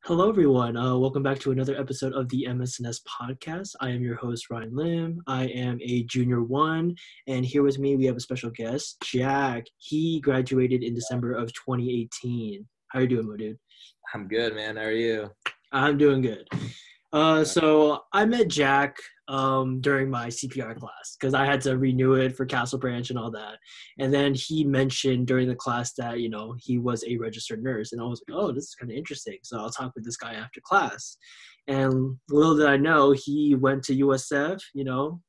Hello, everyone. Welcome back to another episode of the MSNS podcast. I am your host, Ryan Lim. I am a junior one, and here with me, we have a special guest, Jack. He graduated in December of 2018. How are you doing, my dude? I'm good, man. How are you? I'm doing good. So I met Jack during my CPR class because I had to renew it for Castle Branch and all that. And then he mentioned during the class that, he was a registered nurse. And I was like, oh, this is kind of interesting. So I'll talk with this guy after class. And little did I know, he went to USF,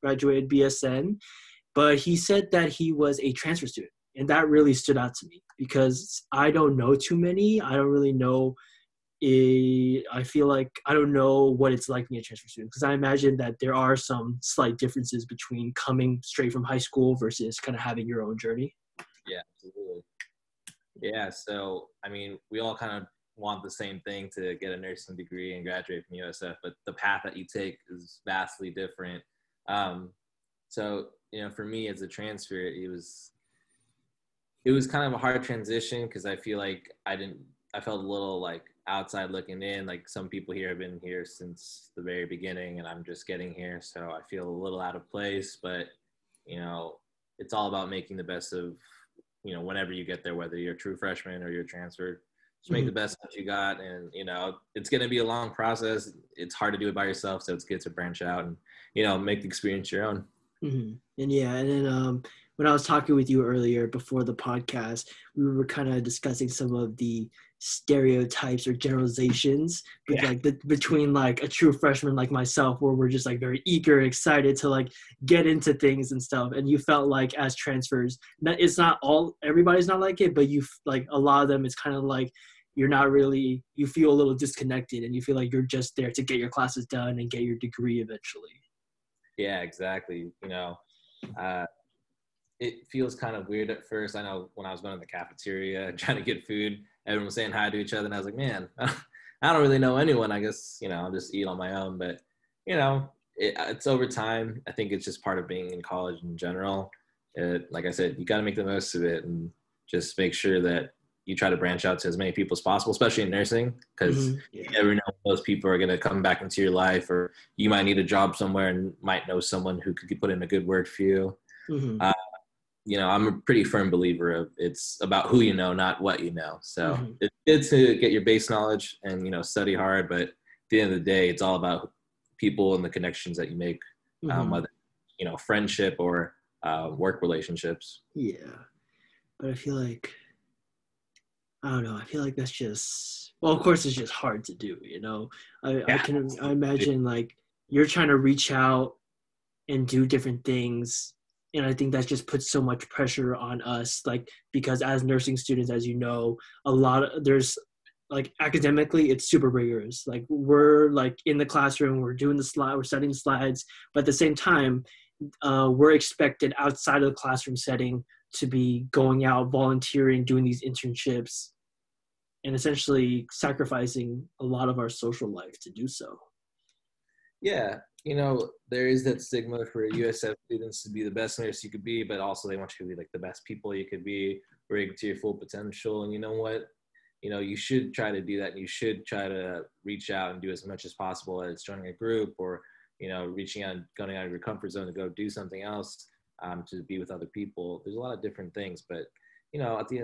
graduated BSN. But he said that he was a transfer student. And that really stood out to me because I don't know too many. I don't really know. I feel like I don't know what it's like being a transfer student because I imagine that there are some slight differences between coming straight from high school versus kind of having your own journey. Yeah, absolutely. Yeah, so, we all kind of want the same thing to get a nursing degree and graduate from USF, but the path that you take is vastly different. So, for me as a transfer, it was kind of a hard transition because I feel like I felt a little like outside looking in, like some people here have been here since the very beginning and I'm just getting here, so I feel a little out of place. But it's all about making the best of whenever you get there, whether you're a true freshman or you're transferred. Just make the best that you got, and it's going to be a long process. It's hard to do it by yourself, so it's good to branch out and make the experience your own. And then when I was talking with you earlier before the podcast, we were kind of discussing some of the stereotypes or generalizations, between like a true freshman like myself, where we're just like very eager and excited to like get into things and stuff. And you felt like as transfers, it's not everybody's not like it, but you like a lot of them, it's kind of like you're not really, you feel a little disconnected and you feel like you're just there to get your classes done and get your degree eventually. Yeah, exactly. It feels kind of weird at first. I know when I was going to the cafeteria trying to get food, everyone was saying hi to each other, and I was like, man, I don't really know anyone. I guess, I'll just eat on my own. But, it's over time. I think it's just part of being in college in general. Like I said, you got to make the most of it and just make sure that you try to branch out to as many people as possible, especially in nursing, because you never know when those people are going to come back into your life, or you might need a job somewhere and might know someone who could put in a good word for you. I'm a pretty firm believer of it's about who you know, not what you know. So it's good to get your base knowledge and, study hard. But at the end of the day, it's all about people and the connections that you make, whether, friendship or work relationships. Yeah. But I feel like, I don't know. I feel like that's just, well, of course it's just hard to do, I imagine like you're trying to reach out and do different things. And I think that just puts so much pressure on us, like, because as nursing students, as you know, there's like academically, it's super rigorous. Like we're like in the classroom, we're doing we're studying slides, but at the same time, we're expected outside of the classroom setting to be going out, volunteering, doing these internships, and essentially sacrificing a lot of our social life to do so. Yeah. There is that stigma for USF students to be the best nurse you could be, but also they want you to be like the best people you could be, bring to your full potential. And you know what? You should try to do that. And you should try to reach out and do as much as possible as joining a group or, reaching out, going out of your comfort zone to go do something else, to be with other people. There's a lot of different things, but, at the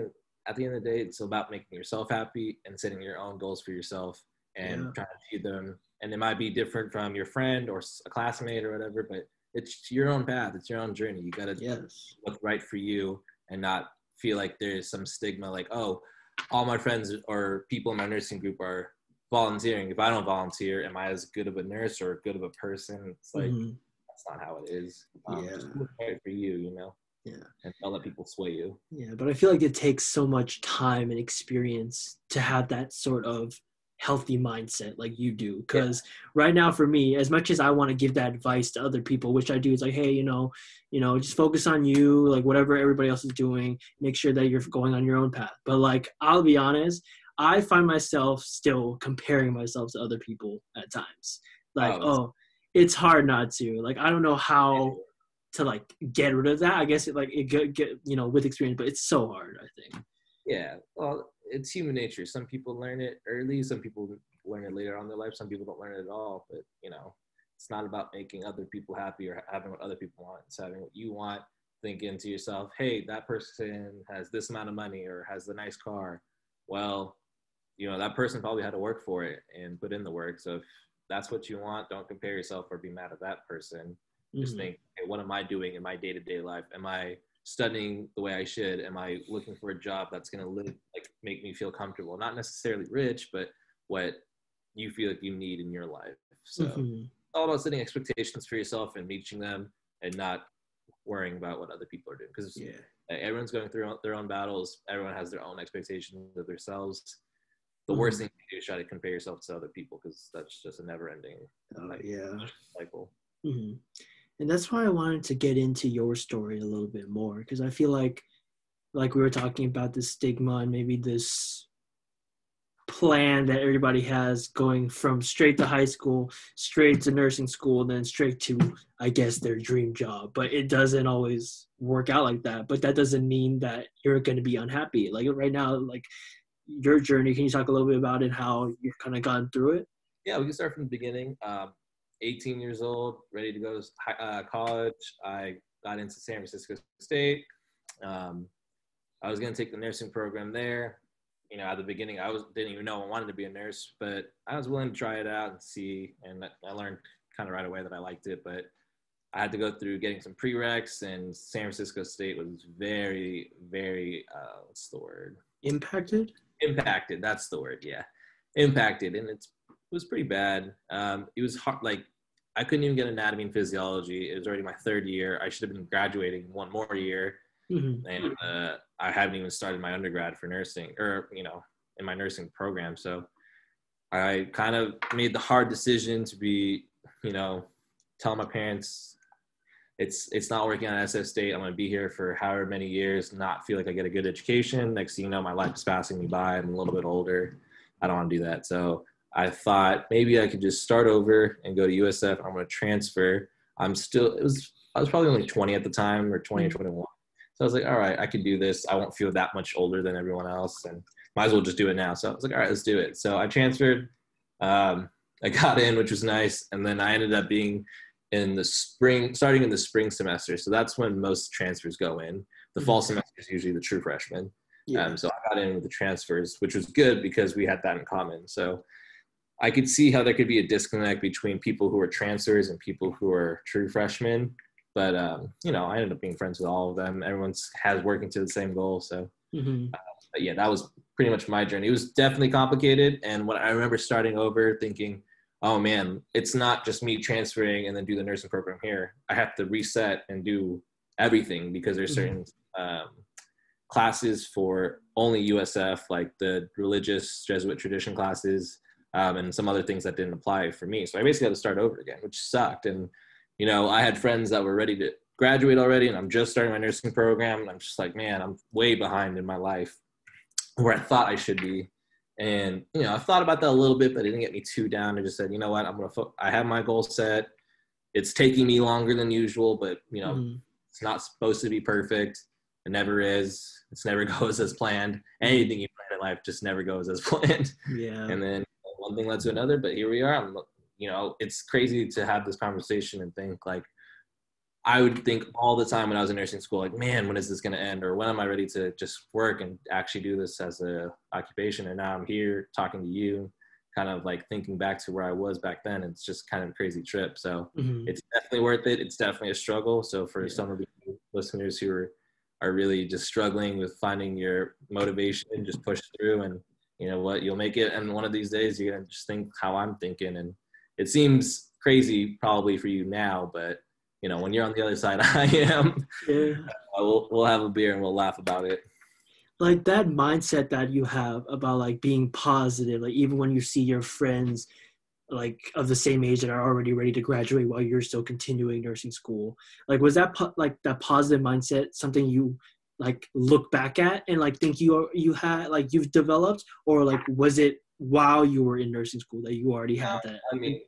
end of the day, it's about making yourself happy and setting your own goals for yourself and trying to achieve them. And it might be different from your friend or a classmate or whatever, but it's your own path. It's your own journey. You got to look right for you and not feel like there's some stigma like, oh, all my friends or people in my nursing group are volunteering. If I don't volunteer, am I as good of a nurse or good of a person? It's like, that's not how it is. Just look right for you, Yeah. And don't let people sway you. Yeah, but I feel like it takes so much time and experience to have that sort of healthy mindset like you do, because right now for me, as much as I want to give that advice to other people, which I do, it's like, hey, just focus on you, like whatever everybody else is doing, make sure that you're going on your own path. But like, I'll be honest, I find myself still comparing myself to other people at times. Like, it's hard not to. Like, I don't know how to like get rid of that. I guess it get with experience, but it's so hard, I think. Yeah, well, it's human nature. Some people learn it early, some people learn it later on in their life. Some people don't learn it at all. But, you know, it's not about making other people happy or having what other people want. It's having what you want, thinking to yourself, hey, that person has this amount of money or has a nice car. Well, you know, that person probably had to work for it and put in the work. So if that's what you want, don't compare yourself or be mad at that person. Just think, hey, what am I doing in my day-to-day life? Am I studying the way I should? Am I looking for a job that's going to make me feel comfortable? Not necessarily rich, but what you feel like you need in your life. So all about setting expectations for yourself and reaching them and not worrying about what other people are doing. Because everyone's going through their own battles. Everyone has their own expectations of themselves. The worst thing you can do is try to compare yourself to other people, because that's just a never-ending cycle. And that's why I wanted to get into your story a little bit more, because I feel like we were talking about this stigma and maybe this plan that everybody has going from straight to high school, straight to nursing school, and then straight to, I guess, their dream job. But it doesn't always work out like that. But that doesn't mean that you're going to be unhappy. Like right now, like your journey, can you talk a little bit about it, how you've kind of gone through it? Yeah, we can start from the beginning. 18 years old, ready to go to college. I got into San Francisco State. I was going to take the nursing program there. You know, at the beginning, didn't even know I wanted to be a nurse, but I was willing to try it out and see. And I learned kind of right away that I liked it. But I had to go through getting some prereqs, and San Francisco State was very, very, what's the word? Impacted? Impacted, that's the word, yeah. Impacted, and it was pretty bad. It was hard, like, I couldn't even get anatomy and physiology. It was already my third year. I should have been graduating one more year. And I haven't even started my undergrad for nursing, or, you know, in my nursing program. So I kind of made the hard decision to be, you know, tell my parents it's not working on SF State. I'm going to be here for however many years, not feel like I get a good education. Next thing you know, my life is passing me by. I'm a little bit older. I don't want to do that. So I thought maybe I could just start over and go to USF. I'm going to transfer. I was probably only 20 at the time, or 20 or 21. So I was like, all right, I can do this. I won't feel that much older than everyone else, and might as well just do it now. So I was like, all right, let's do it. So I transferred. I got in, which was nice. And then I ended up being starting in the spring semester. So that's when most transfers go in. The fall semester is usually the true freshman. So I got in with the transfers, which was good because we had that in common. So I could see how there could be a disconnect between people who are transfers and people who are true freshmen. But, you know, I ended up being friends with all of them. Everyone's working to the same goal. So, but yeah, that was pretty much my journey. It was definitely complicated. And when I remember starting over thinking, oh man, it's not just me transferring and then do the nursing program here. I have to reset and do everything, because there's certain classes for only USF, like the religious Jesuit tradition classes, and some other things that didn't apply for me. So I basically had to start over again, which sucked. And, you know, I had friends that were ready to graduate already, and I'm just starting my nursing program. And I'm just like, man, I'm way behind in my life where I thought I should be. And, you know, I thought about that a little bit, but it didn't get me too down. I just said, you know what, I have my goal set. It's taking me longer than usual, but, you know, it's not supposed to be perfect. It never is. It never goes as planned. Anything you plan in life just never goes as planned. Yeah. And then one thing led to another, but here we are. You know, it's crazy to have this conversation and think, like, I would think all the time when I was in nursing school, like, man, when is this going to end? Or when am I ready to just work and actually do this as a occupation? And now I'm here talking to you, kind of like thinking back to where I was back then. It's just kind of a crazy trip. So it's definitely worth it. It's definitely a struggle. So for some of you listeners who are really just struggling with finding your motivation, just push through, and you know what, you'll make it. And one of these days you're going to just think how I'm thinking. And it seems crazy probably for you now, but you know, when you're on the other side, I am. We'll have a beer and we'll laugh about it. Like that mindset that you have about like being positive, like even when you see your friends like of the same age that are already ready to graduate while you're still continuing nursing school, like was that like that positive mindset something you like look back at and like think you had like you've developed, or like was it while you were in nursing school that you already had that? I mean,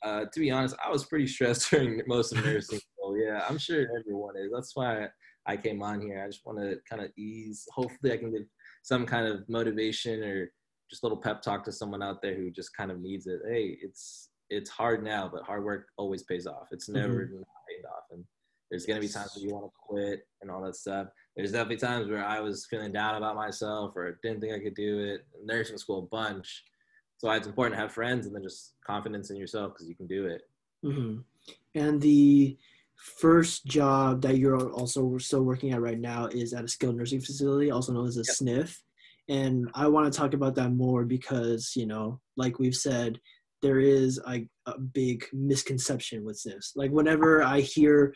to be honest, I was pretty stressed during most of nursing school. Yeah, I'm sure everyone is. That's why I came on here. I just want to kind of ease. Hopefully I can give some kind of motivation or just a little pep talk to someone out there who just kind of needs it. Hey, it's hard now, but hard work always pays off. It's never not paid off. And there's going to be times where you want to quit and all that stuff. There's definitely times where I was feeling down about myself or didn't think I could do it. Nursing school, a bunch. So it's important to have friends and then just confidence in yourself because you can do it. And the first job that you're also still working at right now is at a skilled nursing facility, also known as a SNF. And I want to talk about that more because, you know, like we've said, there is a big misconception with SNFs. Like whenever I hear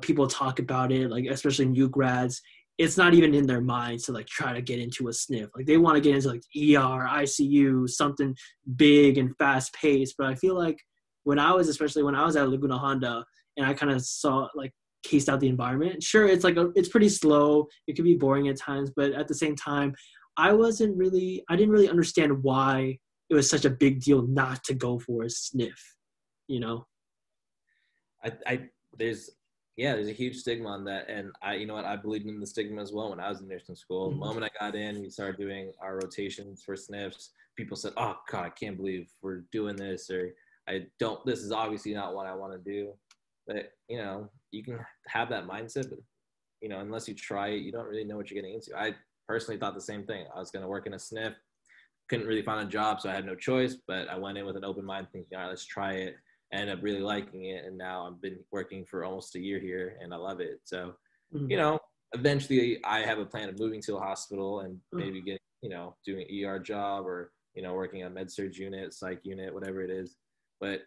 people talk about it, like especially new grads, it's not even in their minds to like try to get into a SNF. Like they want to get into like ER, ICU, something big and fast paced. But I feel like especially when I was at Laguna Honda and I kind of saw like cased out the environment, sure, it's like it's pretty slow. It could be boring at times, but at the same time, I didn't really understand why it was such a big deal not to go for a SNF, you know? There's a huge stigma on that. And you know what, I believed in the stigma as well when I was in nursing school. The moment I got in, we started doing our rotations for SNFs. People said, oh God, I can't believe we're doing this, or this is obviously not what I want to do. But, you know, you can have that mindset, but, you know, unless you try it, you don't really know what you're getting into. I personally thought the same thing. I was going to work in a SNF, couldn't really find a job, so I had no choice, but I went in with an open mind thinking, all right, let's try it. I ended up really liking it, and now I've been working for almost a year here, and I love it. So, you know, eventually I have a plan of moving to a hospital and maybe getting, you know, doing an ER job or, you know, working on med-surg unit, psych unit, whatever it is. But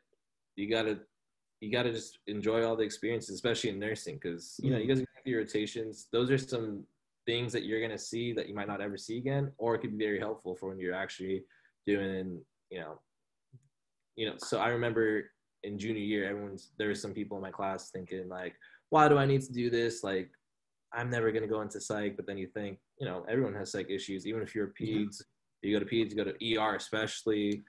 you gotta just enjoy all the experiences, especially in nursing, because, you know, you guys have your rotations. Those are some things that you're going to see that you might not ever see again, or it could be very helpful for when you're actually doing, you know, so I remember in junior year, there were some people in my class thinking like, why do I need to do this? Like, I'm never going to go into psych. But then you think, you know, everyone has psych issues. Even if you're a peds, you go to peds, you go to ER, especially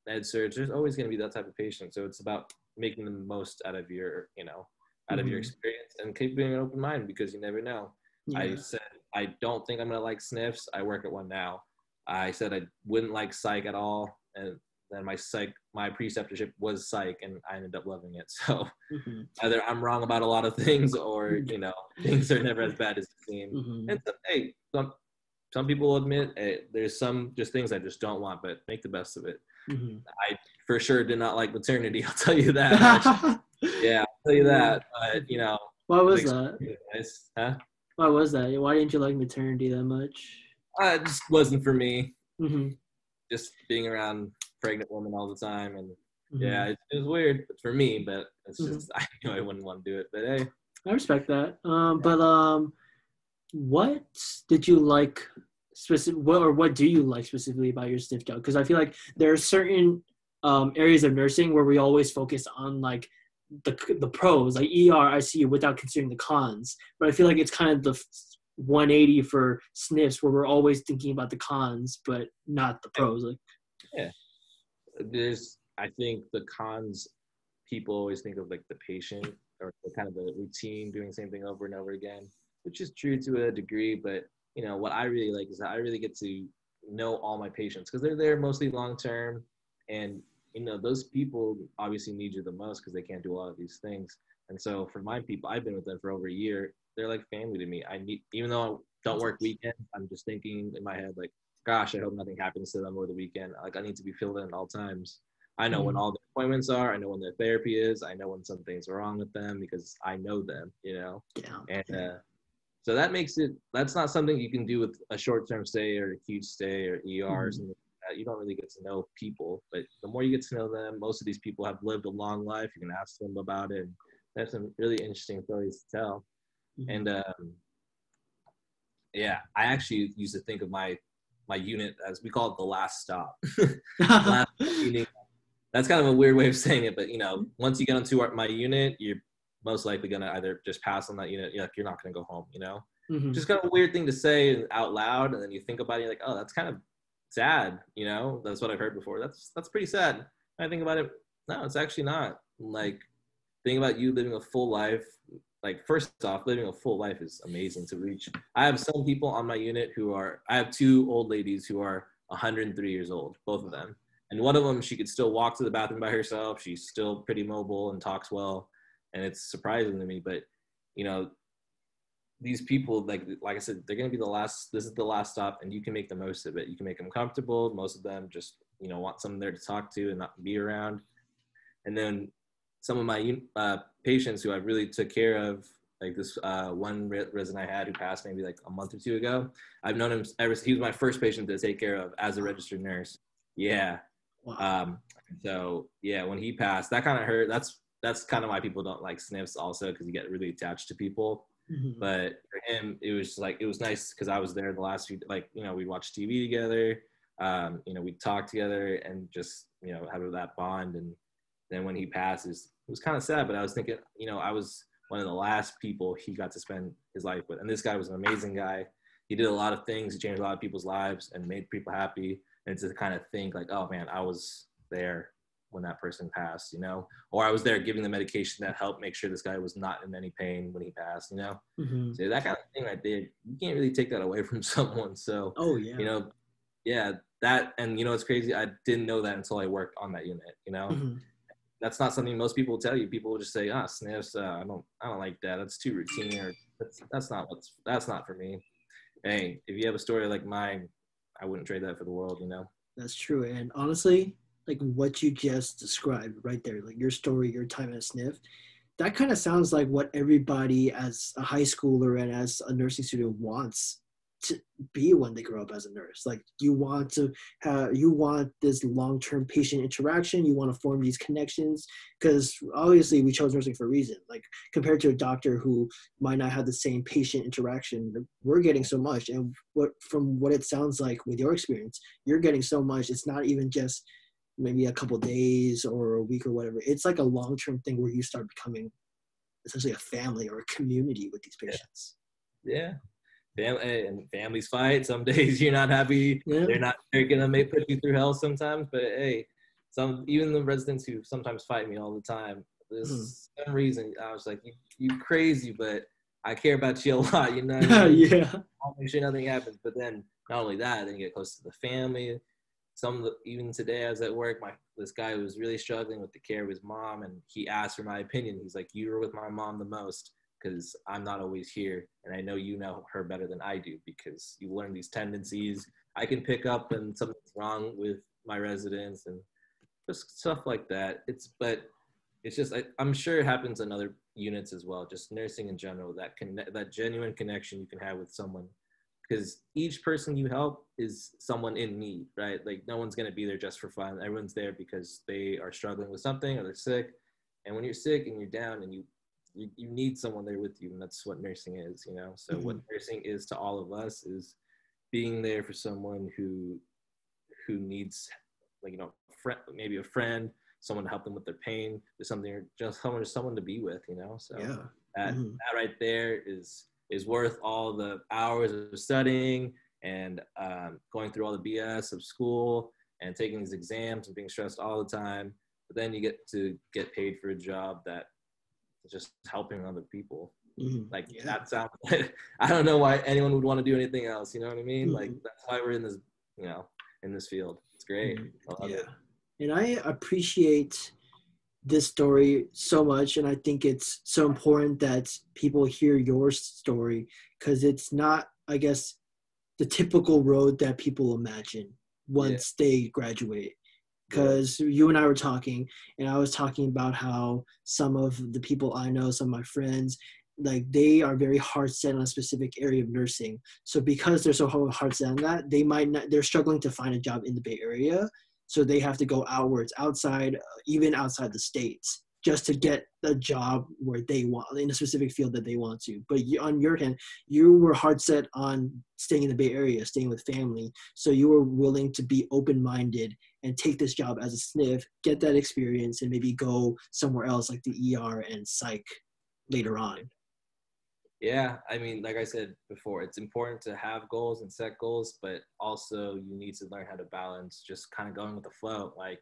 med surg, there's always going to be that type of patient. So it's about making the most out of your, you know, out of your experience, and keeping an open mind, because you never know. I said, I don't think I'm going to like SNFs. I work at one now. I said I wouldn't like psych at all. And then my preceptorship was psych, and I ended up loving it. So either I'm wrong about a lot of things, or, you know, things are never as bad as they seem. And so, hey, some people will admit, hey, there's some just things I just don't want, but make the best of it. I for sure did not like maternity. I'll tell you that much. Yeah, I'll tell you that. But, you know. Why was that? Huh? Why was that? Why didn't you like maternity that much? It just wasn't for me. Just being around pregnant women all the time, and yeah, it was weird for me, but it's just I knew I wouldn't want to do it. But hey, I respect that. But what did you like what do you like specifically about your SNF job? Because I feel like there are certain areas of nursing where we always focus on like the pros, like ER, ICU, without considering the cons. But I feel like it's kind of the 180 for SNFs, where we're always thinking about the cons, but not the pros. Like, yeah, I think the cons, people always think of like the patient, or kind of the routine, doing the same thing over and over again, which is true to a degree. But, you know, what I really like is that I really get to know all my patients, because they're there mostly long term, and, you know, those people obviously need you the most because they can't do a lot of these things. And so for my people, I've been with them for over a year. They're like family to me. Even though I don't work weekends, I'm just thinking in my head, like, gosh, I hope nothing happens to them over the weekend. Like, I need to be filled in at all times. I know when all the appointments are. I know when their therapy is. I know when something's wrong with them, because I know them, you know? And so that's not something you can do with a short-term stay or acute stay or ER or something like that. You don't really get to know people, but the more you get to know them, most of these people have lived a long life. You can ask them about it, and they have some really interesting stories to tell. And I actually used to think of my unit as, we call it the last stop. Last meeting. That's kind of a weird way of saying it, but, you know, once you get onto my unit, you're most likely going to either just pass on that unit. You're not going to go home, you know? Just kind of a weird thing to say out loud, and then you think about it, you're like, oh, that's kind of sad, you know? That's what I've heard before. That's pretty sad. And I think about it, no, it's actually not. Like, think about you living a full life, like first off, living a full life is amazing to reach. I have some people on my unit I have two old ladies who are 103 years old, both of them. And one of them, she could still walk to the bathroom by herself. She's still pretty mobile and talks well. And it's surprising to me, but these people, like I said, they're going to be this is the last stop, and you can make the most of it. You can make them comfortable. Most of them just, want someone there to talk to and not be around. And then some of my patients who I really took care of, like this one resident I had who passed maybe like a month or two ago, I've known him he was my first patient to take care of as a registered nurse. Yeah. Wow. So yeah, when he passed, that kind of hurt. That's kind of why people don't like sniffs also, because you get really attached to people. Mm-hmm. But for him, it was nice because I was there the last few, we'd watch TV together, we'd talk together and just, have that bond. And then when he passes, it was kind of sad, but I was thinking, I was one of the last people he got to spend his life with. And this guy was an amazing guy. He did a lot of things. He changed a lot of people's lives and made people happy. And to kind of think like, oh man, I was there when that person passed, or I was there giving the medication that helped make sure this guy was not in any pain when he passed, Mm-hmm. So that kind of thing right there, you can't really take that away from someone. So, Oh yeah. Yeah, that, and it's crazy. I didn't know that until I worked on that unit, Mm-hmm. That's not something most people will tell you. People will just say, sniffs, I don't like that. That's too routine, or that's not for me. Hey, if you have a story like mine, I wouldn't trade that for the world, That's true. And honestly, like what you just described right there, like your story, your time at sniff, that kind of sounds like what everybody as a high schooler and as a nursing student wants to be when they grow up as a nurse. Like you want this long-term patient interaction. You want to form these connections, because obviously we chose nursing for a reason. Like compared to a doctor who might not have the same patient interaction, we're getting so much. And from what it sounds like with your experience, you're getting so much. It's not even just maybe a couple days or a week or whatever. It's like a long-term thing where you start becoming essentially a family or a community with these patients. Yeah. And families fight. Some days you're not happy. Yeah. They're gonna put you through hell sometimes. But hey, even the residents who sometimes fight me all the time, there's some reason I was like, you crazy, but I care about you a lot. You know what I mean? Yeah. I'll make sure nothing happens. But then not only that, then you get close to the family. Even today I was at work, this guy was really struggling with the care of his mom, and he asked for my opinion. He's like, you were with my mom the most, because I'm not always here, and I know you know her better than I do, because you learn these tendencies I can pick up when something's wrong with my residents and just stuff like that. But it's just, I'm sure it happens in other units as well, just nursing in general, that genuine connection you can have with someone, because each person you help is someone in need, right? Like no one's going to be there just for fun. Everyone's there because they are struggling with something or they're sick. And when you're sick and you're down and you need someone there with you, and that's what nursing is, So what nursing is to all of us is being there for someone who needs, maybe a friend, someone to help them with their pain, or something, or just someone to be with, So Yeah. that right there is worth all the hours of studying and going through all the BS of school and taking these exams and being stressed all the time. But then you get to get paid for a job that just helping other people. That sounds, I don't know why anyone would want to do anything else. You know what I mean? Like that's why we're in this, in this field. It's great. I love it. And I appreciate this story so much, and I think it's so important that people hear your story, because it's not, I guess, the typical road that people imagine once they graduate. Because you and I were talking, and I was talking about how some of the people I know, some of my friends, like they are very hard set on a specific area of nursing. So because they're so hard set on that, they're struggling to find a job in the Bay Area. So they have to go outwards, even outside the States, just to get a job where they want, in a specific field that they want to. But on your hand, you were hard set on staying in the Bay Area, staying with family. So you were willing to be open-minded and take this job as a sniff, get that experience, and maybe go somewhere else like the ER and psych later on. Yeah, I mean, like I said before, it's important to have goals and set goals, but also you need to learn how to balance just kind of going with the flow. Like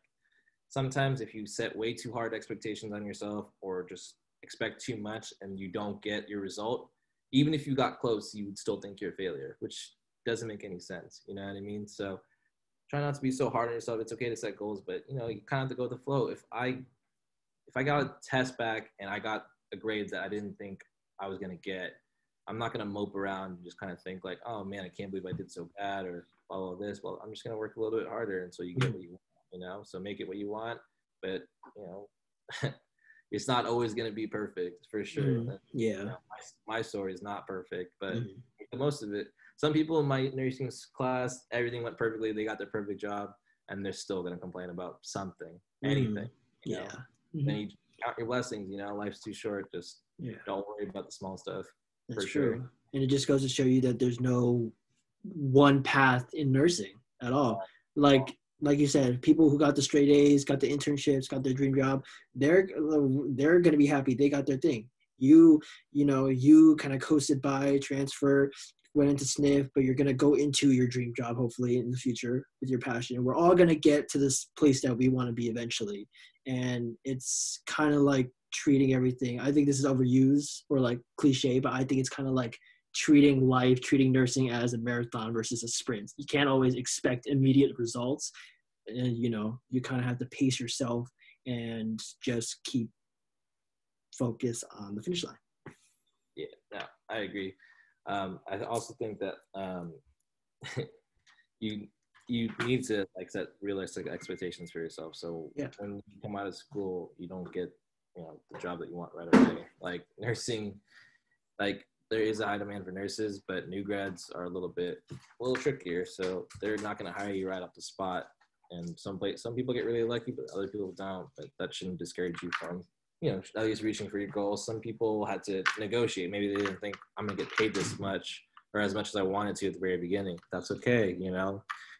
sometimes if you set way too hard expectations on yourself, or just expect too much and you don't get your result, even if you got close, you would still think you're a failure, which doesn't make any sense. You know what I mean? So try not to be so hard on yourself. It's okay to set goals, but you know, you kind of have to go with the flow. If I got a test back and I got a grade that I didn't think I was gonna get, I'm not gonna mope around and just kind of think like, oh man, I can't believe I did so bad or all of this. Well, I'm just gonna work a little bit harder until you get what you want, you know. So make it what you want, but you know, it's not always gonna be perfect for sure. Yeah. You know, my story is not perfect, but most of it. Some people in my nursing class, everything went perfectly. They got their perfect job, and they're still gonna complain about something, anything. You know? Then you count your blessings. You know, life's too short. Just don't worry about the small stuff. That's for true. Sure. And it just goes to show you that there's no one path in nursing at all. Like you said, people who got the straight A's, got the internships, got their dream job, they're gonna be happy. They got their thing. You kind of coasted by, transfer, went into SNF, but you're gonna go into your dream job hopefully in the future with your passion. We're all gonna get to this place that we want to be eventually, and it's kind of like treating everything. I think this is overused or like cliche, but I think it's kind of like treating nursing as a marathon versus a sprint. You can't always expect immediate results, and you kind of have to pace yourself and just keep focus on the finish line. Yeah, no, I agree. I also think that you need to like set realistic expectations for yourself. So when you come out of school, you don't get the job that you want right away. Like nursing, like there is a high demand for nurses, but new grads are a little trickier. So they're not going to hire you right off the spot. And some people get really lucky, but other people don't. But that shouldn't discourage you from at least reaching for your goals. Some people had to negotiate. Maybe they didn't think I'm gonna get paid this much or as much as I wanted to at the very beginning. That's okay.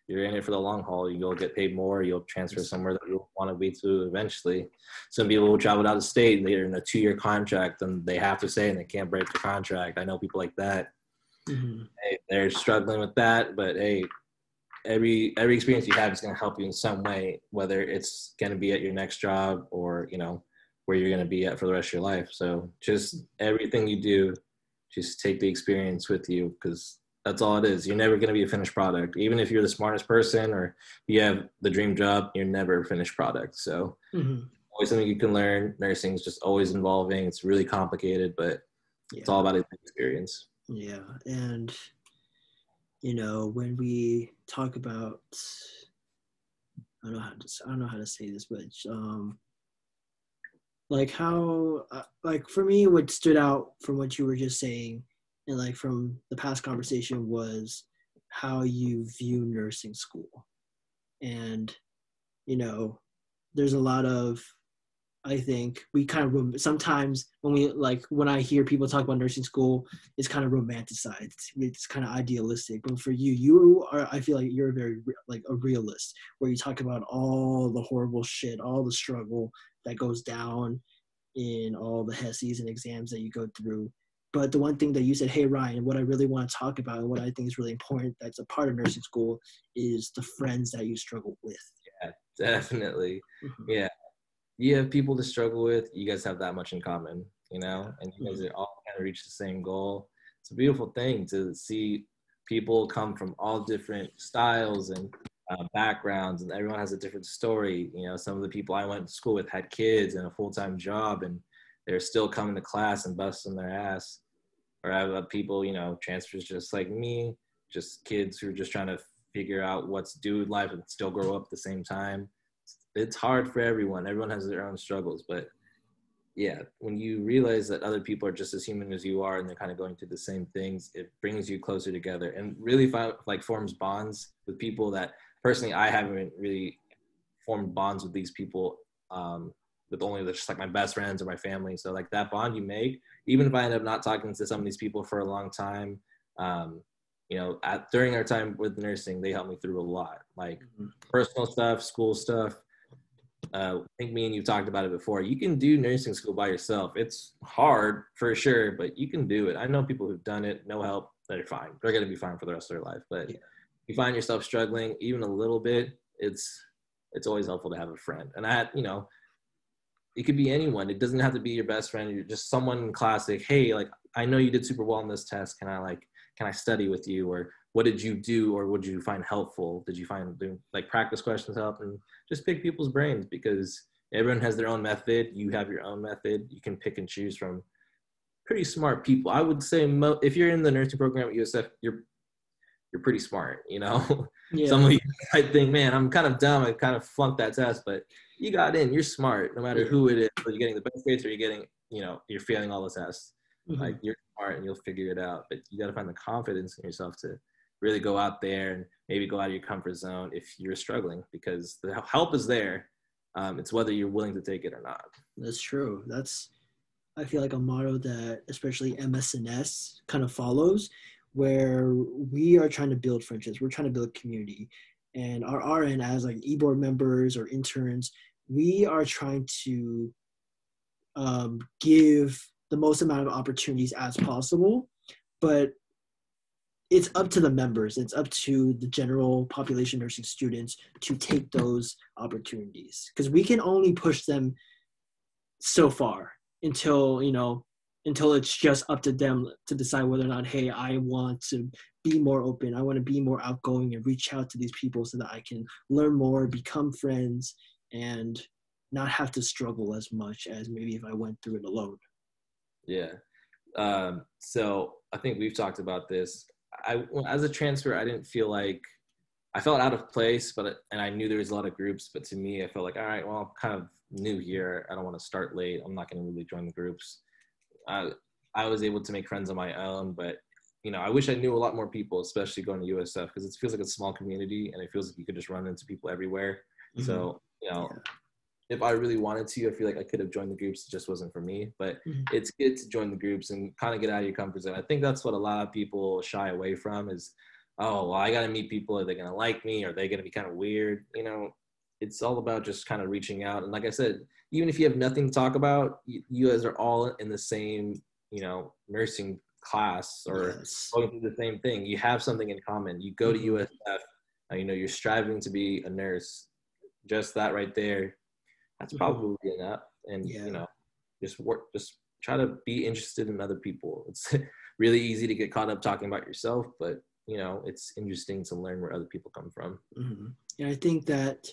You're in it for the long haul. You'll get paid more. You'll transfer somewhere that you'll want to be to eventually. Some people will travel out of state and they're in a 2-year contract and they have to stay and they can't break the contract. I know people like that. Hey, they're struggling with that, but hey, every experience you have is going to help you in some way, whether it's going to be at your next job or, where you're going to be at for the rest of your life. So just everything you do, just take the experience with you because that's all it is. You're never going to be a finished product. Even if you're the smartest person or you have the dream job, you're never a finished product. So always something you can learn. Nursing is just always involving. It's really complicated, but it's all about experience. Yeah. And, when we talk about, I don't know how to say this, but like how, like for me, what stood out from what you were just saying and like from the past conversation was how you view nursing school. And, there's a lot of, I think we kind of, sometimes when I hear people talk about nursing school, it's kind of romanticized. It's kind of idealistic. But for you are, I feel like you're very like a realist where you talk about all the horrible shit, all the struggle that goes down in all the HESIs and exams that you go through. But the one thing that you said, hey, Ryan, what I really want to talk about and what I think is really important that's a part of nursing school is the friends that you struggle with. Yeah, definitely. Yeah. You have people to struggle with. You guys have that much in common, and you guys are all kind of reach the same goal. It's a beautiful thing to see people come from all different styles and backgrounds, and everyone has a different story. Some of the people I went to school with had kids and a full-time job, and they're still coming to class and busting their ass. Or I have people, transfers just like me, just kids who are just trying to figure out what to do with life and still grow up at the same time. It's hard for everyone. Everyone has their own struggles, but yeah, when you realize that other people are just as human as you are and they're kind of going through the same things, it brings you closer together and really forms bonds with people that personally I haven't really formed bonds with these people with only just like my best friends or my family. So like that bond you make, even if I end up not talking to some of these people for a long time, during our time with nursing, they helped me through a lot, like personal stuff, school stuff. I think me and you talked about it before. You can do nursing school by yourself. It's hard for sure, but you can do it. I know people who've done it, no help, they're fine. They're going to be fine for the rest of their life. But if you find yourself struggling even a little bit, it's always helpful to have a friend. And I had, it could be anyone. It doesn't have to be your best friend. You're just someone in class, like, hey, like, I know you did super well on this test. Can I study with you? Or what did you do? Or what did you find helpful? Did you find doing like practice questions help? And just pick people's brains, because everyone has their own method. You have your own method. You can pick and choose from pretty smart people. I would say if you're in the nursing program at USF, you're pretty smart, you know. Yeah. Some of you might think, man, I'm kind of dumb. I kind of flunked that test, but you got in. You're smart, no matter who it is. Whether you're getting the best grades or you're getting, you're failing all the tests. Mm-hmm. Like, you're smart and you'll figure it out. But you got to find the confidence in yourself to really go out there and maybe go out of your comfort zone if you're struggling, because the help is there. It's whether you're willing to take it or not. That's true. I feel like a motto that especially MSNS kind of follows, where we are trying to build friendships. We're trying to build community. And our RN, as like e-board members or interns, we are trying to give the most amount of opportunities as possible. But it's up to the members. It's up to the general population nursing students to take those opportunities, because we can only push them so far until it's just up to them to decide whether or not, hey, I want to be more open. I want to be more outgoing and reach out to these people so that I can learn more, become friends, and not have to struggle as much as maybe if I went through it alone. Yeah. So I think we've talked about this. As a transfer, I didn't feel like I felt out of place, and I knew there was a lot of groups, but to me, I felt like, all right, well, I'm kind of new here. I don't want to start late. I'm not going to really join the groups. I was able to make friends on my own, but I wish I knew a lot more people, especially going to USF, because it feels like a small community and it feels like you could just run into people everywhere. Mm-hmm. So, if I really wanted to, I feel like I could have joined the groups. It just wasn't for me, but it's good to join the groups and kind of get out of your comfort zone. I think that's what a lot of people shy away from is, oh, well, I got to meet people. Are they going to like me? Are they going to be kind of weird? It's all about just kind of reaching out. And like I said, even if you have nothing to talk about, you guys are all in the same, nursing class or going through the same thing. You have something in common. You go to USF, you're striving to be a nurse. Just that right there, that's probably enough. And, just try to be interested in other people. It's really easy to get caught up talking about yourself, but, it's interesting to learn where other people come from. Mm-hmm. And I think that,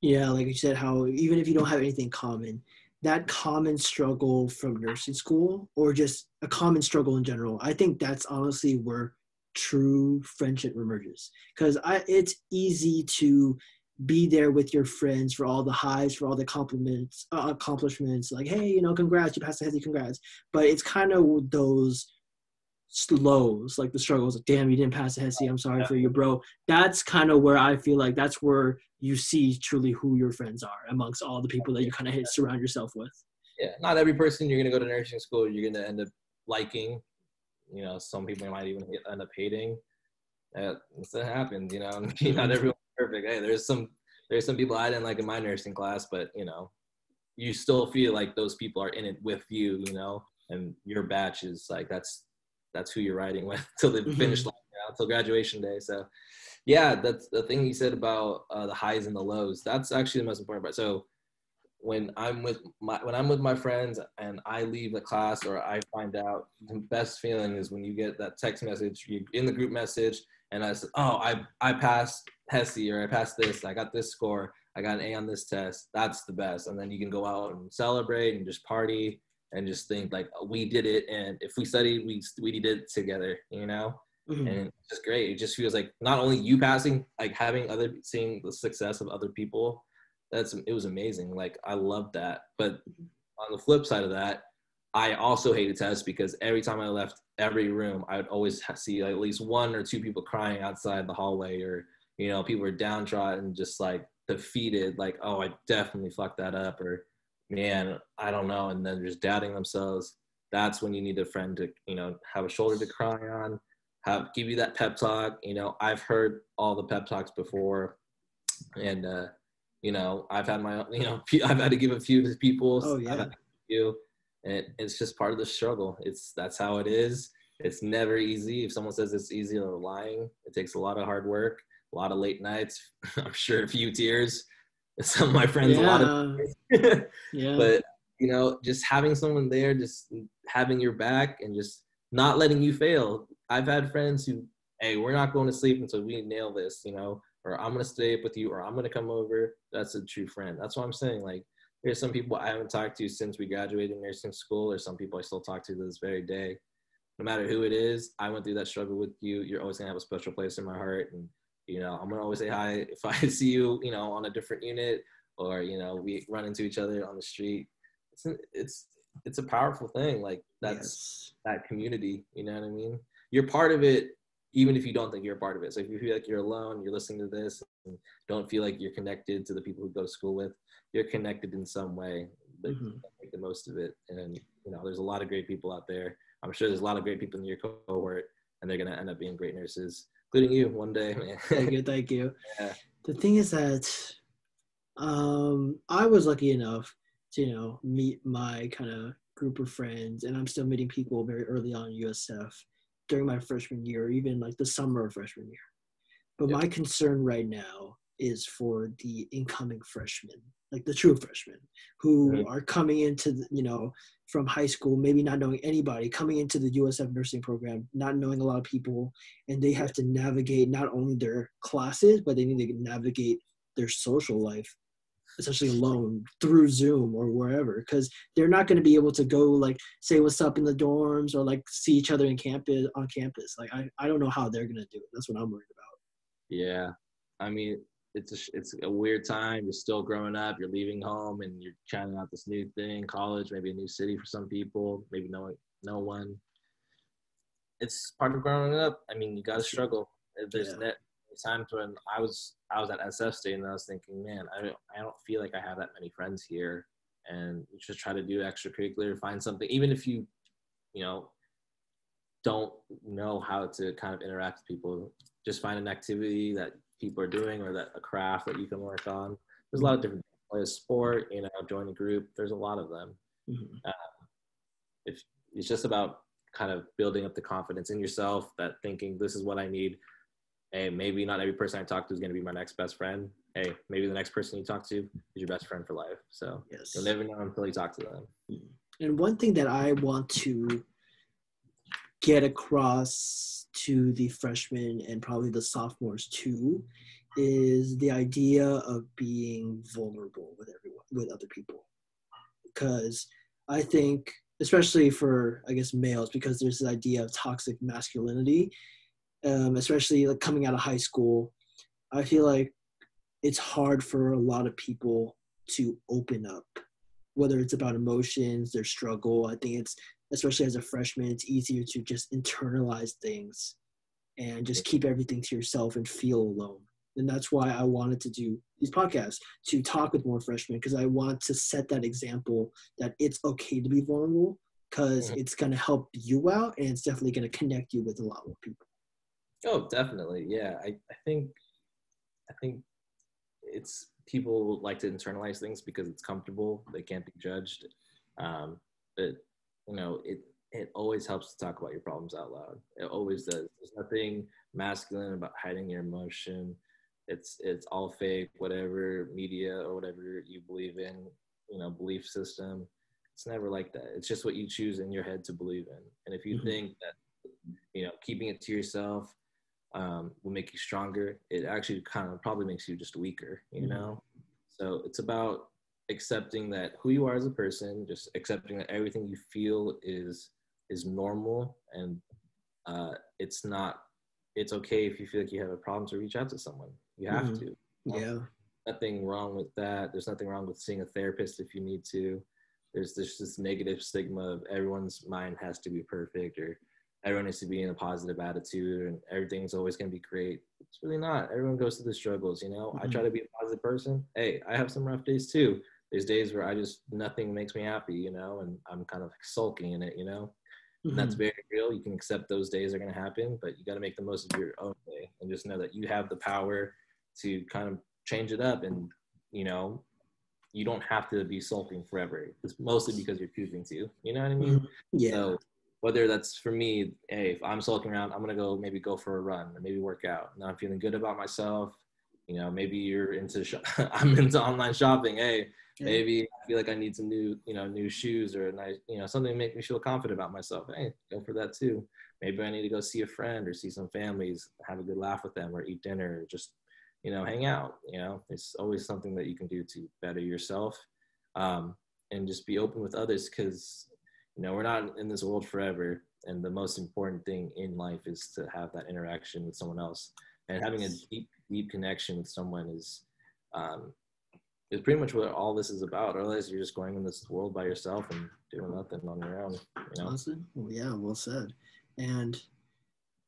like you said, how even if you don't have anything common, that common struggle from nursing school or just a common struggle in general, I think that's honestly where true friendship emerges. Because it's easy to be there with your friends for all the highs, for all the accomplishments, like, hey, congrats, you passed the HESI, congrats. But it's kind of those lows, like the struggles, like, damn, you didn't pass the HESI, I'm sorry for you, bro. That's kind of where I feel like that's where you see truly who your friends are amongst all the people that you kind of surround yourself with. Yeah, not every person you're going to go to nursing school you're going to end up liking. Some people might even end up hating. That happens, not everyone's perfect. Hey, there's some people I didn't like in my nursing class, but you still feel like those people are in it with you, and your batch is like that's who you're riding with till the finish line, till graduation day. So yeah, that's the thing you said about the highs and the lows. That's actually the most important part. So when I'm with my friends and I leave the class or I find out, the best feeling is when you get that text message, you in the group message, and I said, oh, I passed HESI, or I passed this, I got this score, I got an A on this test. That's the best. And then you can go out and celebrate and just party and just think like, we did it. And if we studied, we did it together, and it's just great. It just feels like not only you passing, like seeing the success of other people. It was amazing. Like, I loved that. But on the flip side of that, I also hated tests because every time I left every room, I would always see at least one or two people crying outside the hallway, or, people were downtrodden, just like defeated, like, oh, I definitely fucked that up, or man, I don't know. And then just doubting themselves. That's when you need a friend to, have a shoulder to cry on, give you that pep talk. I've heard all the pep talks before, and, I've had my, I've had to give a few to people. Oh, yeah. I've had to give a few, and it's just part of the struggle. That's how it is. It's never easy. If someone says it's easy, they're lying. It takes a lot of hard work, a lot of late nights. I'm sure a few tears. some of my friends a lot of Yeah. Yeah. but just having someone there, just having your back and just not letting you fail. I've had friends who, hey, we're not going to sleep until we nail this, or I'm going to stay up with you, or I'm going to come over. That's a true friend. That's what I'm saying. Like, there's some people I haven't talked to since we graduated nursing school. There's some people I still talk to this very day. No matter who it is, I went through that struggle with you. You're always going to have a special place in my heart. And, I'm going to always say hi if I see you, on a different unit, or, we run into each other on the street. It's a powerful thing. Like, that's that community, you know what I mean? You're part of it, even if you don't think you're a part of it. So if you feel like you're alone, you're listening to this and don't feel like you're connected to the people who go to school with, you're connected in some way, but make the most of it. And, there's a lot of great people out there. I'm sure there's a lot of great people in your cohort, and they're going to end up being great nurses, including you one day, man. Thank you. Yeah. The thing is that I was lucky enough to, meet my kind of group of friends, and I'm still meeting people very early on in USF during my freshman year, or even like the summer of freshman year. But my concern right now is for the incoming freshmen, like the true freshmen who are coming into, from high school, maybe not knowing anybody, coming into the USF nursing program, not knowing a lot of people, and they have to navigate not only their classes, but they need to navigate their social life, essentially alone through Zoom or wherever, because they're not going to be able to go like say what's up in the dorms or like see each other on campus. Like I don't know how they're going to do it. That's what I'm worried about. Yeah. I mean, it's a weird time. You're still growing up. You're leaving home and you're trying out this new thing, college, maybe a new city for some people, maybe no one. It's part of growing up. I mean, you got to struggle. There's times when I was at SF State and I was thinking, man, I don't feel like I have that many friends here, and you just try to do extracurricular, find something, even if you don't know how to kind of interact with people, just find an activity that people are doing or that a craft that you can work on. There's a lot of different things. Play a sport, join a group. There's a lot of them. If it's just about kind of building up the confidence in yourself, that thinking this is what I need. Hey, maybe not every person I talk to is going to be my next best friend. Hey, maybe the next person you talk to is your best friend for life. So you'll never know until you talk to them. And one thing that I want to get across to the freshmen and probably the sophomores too is the idea of being vulnerable with other people. Because I think, especially for, I guess, males, because there's this idea of toxic masculinity, especially like coming out of high school, I feel like it's hard for a lot of people to open up, whether it's about emotions, their struggle. I think it's, especially as a freshman, it's easier to just internalize things and just keep everything to yourself and feel alone. And that's why I wanted to do these podcasts, to talk with more freshmen, because I want to set that example that it's okay to be vulnerable, because it's going to help you out, and it's definitely going to connect you with a lot more people. Oh, definitely. Yeah. I think it's, people like to internalize things because it's comfortable. They can't be judged. But it always helps to talk about your problems out loud. It always does. There's nothing masculine about hiding your emotion. It's all fake, whatever media or whatever you believe in, belief system. It's never like that. It's just what you choose in your head to believe in. And if you think that, keeping it to yourself will make you stronger, it actually kind of probably makes you just weaker, So it's about accepting that who you are as a person, just accepting that everything you feel is normal, and it's okay if you feel like you have a problem to reach out to someone. You have to. Nothing wrong with that. There's nothing wrong with seeing a therapist if you need to. There's this negative stigma of everyone's mind has to be perfect, or everyone needs to be in a positive attitude and everything's always going to be great. It's really not. Everyone goes through the struggles, I try to be a positive person. Hey, I have some rough days too. There's days where nothing makes me happy, and I'm kind of sulking in it, And that's very real. You can accept those days are going to happen, but you got to make the most of your own day, and just know that you have the power to kind of change it up. And, you don't have to be sulking forever. It's mostly because you're choosing to, you know what I mean? Yeah. So whether that's, for me, hey, if I'm sulking around, I'm going to maybe go for a run or maybe work out. Now I'm feeling good about myself. maybe you're into I'm into online shopping. Hey, Yeah. maybe I feel like I need some new shoes or a nice, something to make me feel confident about myself. Hey, go for that too. Maybe I need to go see a friend or see some families, have a good laugh with them, or eat dinner, or just hang out. It's always something that you can do to better yourself, and just be open with others, because we're not in this world forever, and the most important thing in life is to have that interaction with someone else, and having a deep connection with someone is pretty much what all this is about. Otherwise, you're just going in this world by yourself and doing nothing on your own. Awesome. Well, yeah, well said. And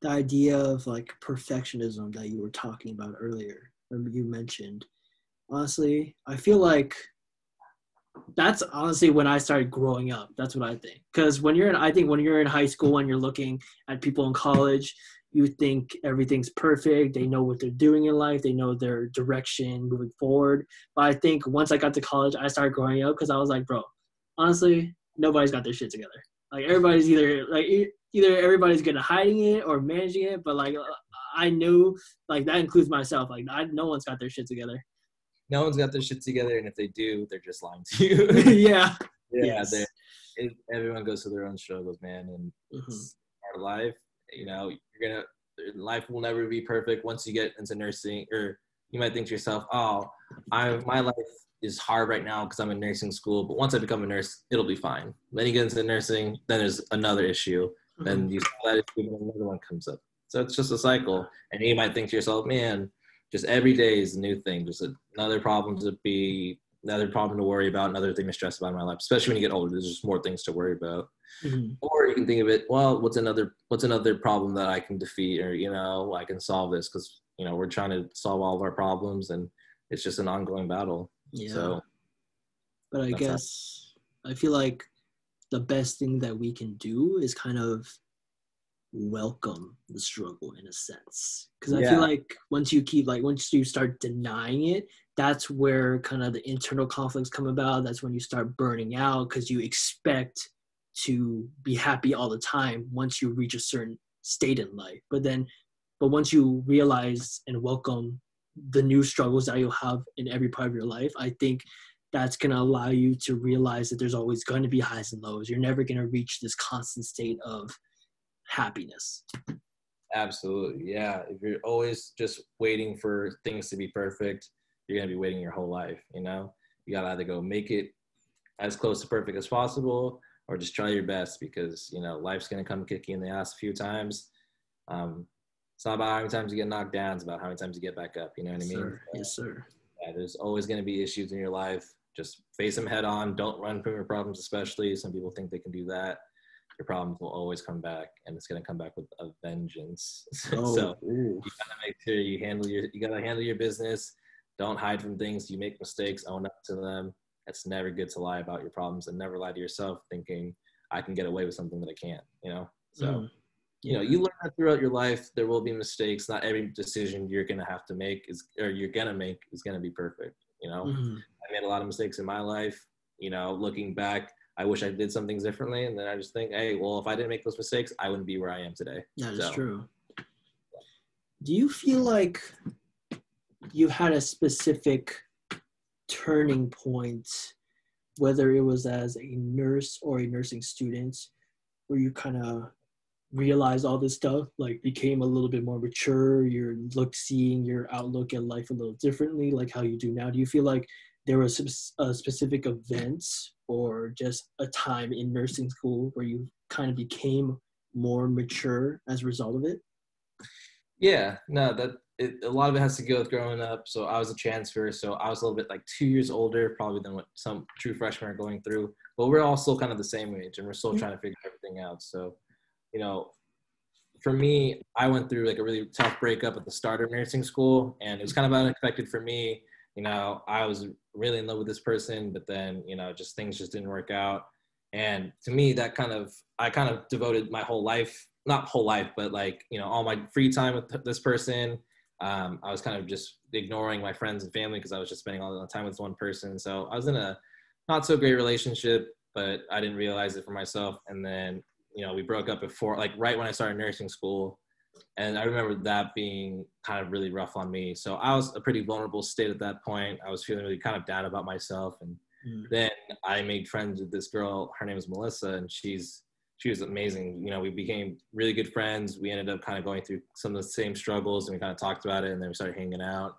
the idea of like perfectionism that you were talking about earlier, you mentioned, honestly, I feel like that's honestly when I started growing up. That's what I think. Because when you're in high school and you're looking at people in college, you think everything's perfect. They know what they're doing in life. They know their direction moving forward. But I think once I got to college, I started growing up because I was like, bro, honestly, nobody's got their shit together. Like everybody's either everybody's good at hiding it or managing it. But like I knew, like that includes myself. Like no one's got their shit together. No one's got their shit together, and if they do, they're just lying to you. Yeah. Yeah. Yes. Everyone goes through their own struggles, man, and it's part of life. Life will never be perfect. Once you get into nursing, or you might think to yourself, "Oh, my life is hard right now because I'm in nursing school, but once I become a nurse, it'll be fine." Then you get into nursing, then there's another issue, then you solve that issue, and another one comes up. So it's just a cycle, and you might think to yourself, "Man, just every day is a new thing, just another problem to worry about, another thing to stress about in my life." Especially when you get older, there's just more things to worry about. Or you can think of it, well, what's another problem that I can defeat, or I can solve this, because we're trying to solve all of our problems, and it's just an ongoing battle. Yeah. So, but I guess I feel like the best thing that we can do is kind of welcome the struggle in a sense, because I feel like once you start denying it, that's where kind of the internal conflicts come about. That's when you start burning out, because you expect to be happy all the time once you reach a certain state in life. But once you realize and welcome the new struggles that you'll have in every part of your life, I think that's going to allow you to realize that there's always going to be highs and lows. You're never going to reach this constant state of happiness. Absolutely. Yeah. If you're always just waiting for things to be perfect, you're going to be waiting your whole life. You got to either go make it as close to perfect as possible, or just try your best, because, life's going to come kick you in the ass a few times. It's not about how many times you get knocked down. It's about how many times you get back up. You know what I mean? Yes, sir. Yeah, there's always going to be issues in your life. Just face them head on. Don't run from your problems, especially. Some people think they can do that. Your problems will always come back, and it's going to come back with a vengeance. So you got to make sure you got to handle your business. Don't hide from things. You make mistakes, own up to them. It's never good to lie about your problems, and never lie to yourself thinking I can get away with something that I can't, So, you learn that throughout your life. There will be mistakes. Not every decision you're going to have to make is going to be perfect. I made a lot of mistakes in my life. Looking back, I wish I did some things differently. And then I just think, hey, well, if I didn't make those mistakes, I wouldn't be where I am today. That is true. Do you feel like you had a specific turning point, whether it was as a nurse or a nursing student, where you kind of realized all this stuff, like became a little bit more mature, seeing your outlook at life a little differently, like how you do now? Do you feel like there was a specific event or just a time in nursing school where you kind of became more mature as a result of it? Yeah, no, a lot of it has to go with growing up. So I was a transfer, so I was a little bit like 2 years older probably than what some true freshmen are going through. But we're all still kind of the same age, and we're still trying to figure everything out. So, for me, I went through like a really tough breakup at the start of nursing school, and it was kind of unexpected for me. I was really in love with this person, but then, just things just didn't work out. And to me, I kind of devoted my whole life, not whole life, but like, all my free time with this person. I was kind of just ignoring my friends and family because I was just spending all the time with one person. So I was in a not so great relationship, but I didn't realize it for myself. And then, we broke up right when I started nursing school. And I remember that being kind of really rough on me. So I was a pretty vulnerable state at that point. I was feeling really kind of down about myself. And then I made friends with this girl. Her name is Melissa, and she was amazing. You know, we became really good friends. We ended up kind of going through some of the same struggles, and we kind of talked about it, and then we started hanging out.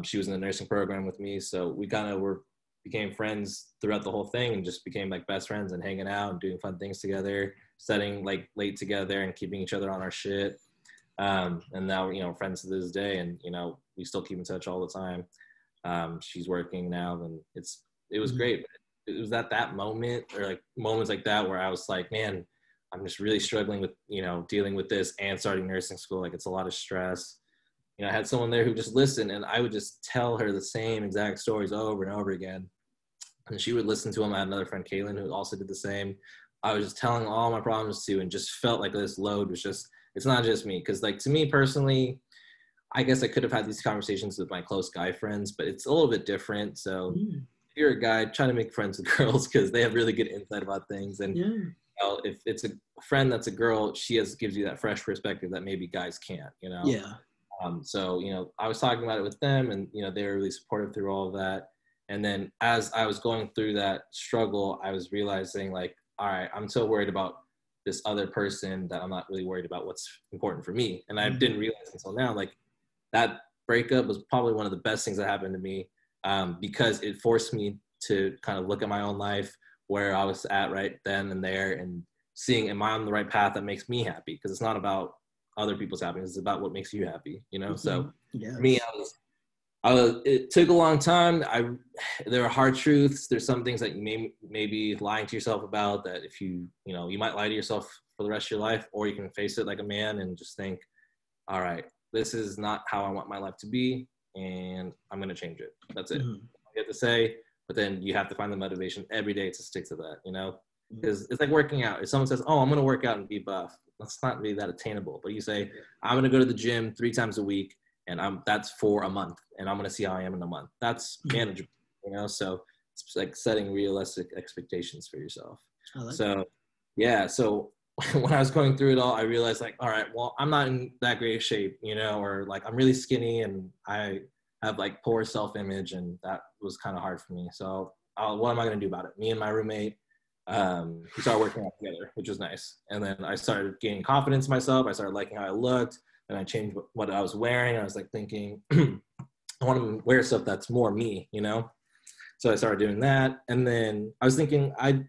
She was in the nursing program with me, so we kind of became friends throughout the whole thing, and just became like best friends and hanging out and doing fun things together, studying like late together and keeping each other on our shit. And now, you know, friends to this day, and, you know, we still keep in touch all the time. She's working now, and it was great. It was at that moment, or like moments like that, where I was like, man, I'm just really struggling with, you know, dealing with this and starting nursing school. Like, it's a lot of stress. You know, I had someone there who just listened, and I would just tell her the same exact stories over and over again. And she would listen to them. I had another friend, Kaylin, who also did the same. I was just telling all my problems to, and just felt like this load was just, it's not just me. Because, like, to me personally, I guess I could have had these conversations with my close guy friends, but it's a little bit different. So if you're a guy, try to make friends with girls, because they have really good insight about things. And you know, if it's a friend that's a girl, gives you that fresh perspective that maybe guys can't, you know? Yeah. So, you know, I was talking about it with them, and, you know, they were really supportive through all of that. And then as I was going through that struggle, I was realizing, like, all right, I'm so worried about this other person that I'm not really worried about what's important for me. And I didn't realize until now, like, that breakup was probably one of the best things that happened to me, because it forced me to kind of look at my own life, where I was at right then and there, and seeing, am I on the right path that makes me happy? Because it's not about other people's happiness, it's about what makes you happy, you know? So for me, it took a long time. There are hard truths. There's some things that you may be lying to yourself about, that if you know, you might lie to yourself for the rest of your life, or you can face it like a man and just think, all right, this is not how I want my life to be, and I'm going to change it. That's it. You have to say, but then you have to find the motivation every day to stick to that, you know? Because it's like working out. If someone says, oh, I'm going to work out and be buff, that's not really that attainable. But you say, I'm going to go to the gym 3 times a week, and that's for a month, and I'm going to see how I am in a month. That's manageable, you know? So it's like setting realistic expectations for yourself. So when I was going through it all, I realized, like, all right, well, I'm not in that great of shape, you know, or like I'm really skinny and I have like poor self-image, and that was kind of hard for me. So what am I going to do about it? Me and my roommate, we started working out together, which was nice. And then I started gaining confidence in myself. I started liking how I looked, and I changed what I was wearing. I was like thinking, I want to wear stuff that's more me, you know? So I started doing that. And then I was thinking, I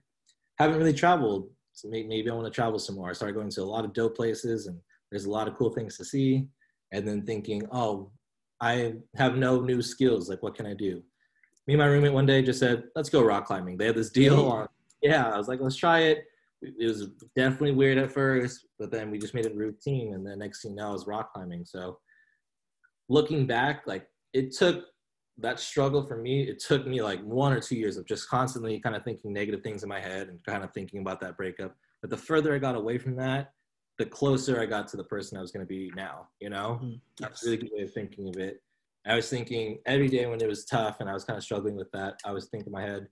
haven't really traveled. So maybe I want to travel some more. I started going to a lot of dope places, and there's a lot of cool things to see. And then thinking, oh, I have no new skills. Like, what can I do? Me and my roommate one day just said, let's go rock climbing. They had this deal on. Yeah, I was like, let's try it. It was definitely weird at first, but then we just made it a routine. And then next thing you know, I was rock climbing. So looking back, like, it took that struggle for me. It took me like 1 or 2 years of just constantly kind of thinking negative things in my head and kind of thinking about that breakup. But the further I got away from that, the closer I got to the person I was going to be now, you know? That's a really good way of thinking of it. I was thinking every day when it was tough and I was kind of struggling with that, I was thinking in my head,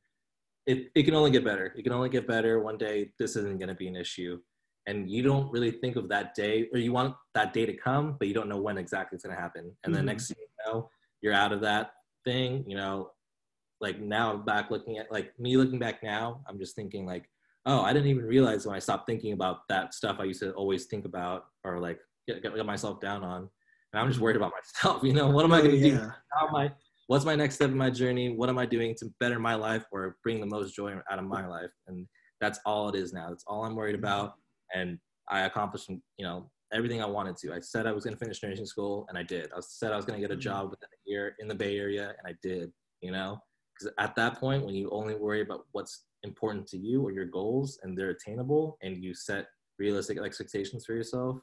it can only get better. It can only get better. One day, this isn't going to be an issue. And you don't really think of that day, or you want that day to come, but you don't know when exactly it's going to happen. And then next thing you know, you're out of that thing, you know. Like, now I'm back looking at, like, me looking back now, I'm just thinking, like, oh, I didn't even realize when I stopped thinking about that stuff I used to always think about, or like get myself down on. And I'm just worried about myself, you know. What am I going to do? What's my next step in my journey? What am I doing to better my life or bring the most joy out of my life? And that's all it is now. That's all I'm worried about. And I accomplished, you know, everything I wanted to. I said I was going to finish nursing school, and I did. I said I was going to get a job within a year in the Bay Area, and I did, you know. Because at that point, when you only worry about what's important to you or your goals and they're attainable, and you set realistic expectations for yourself,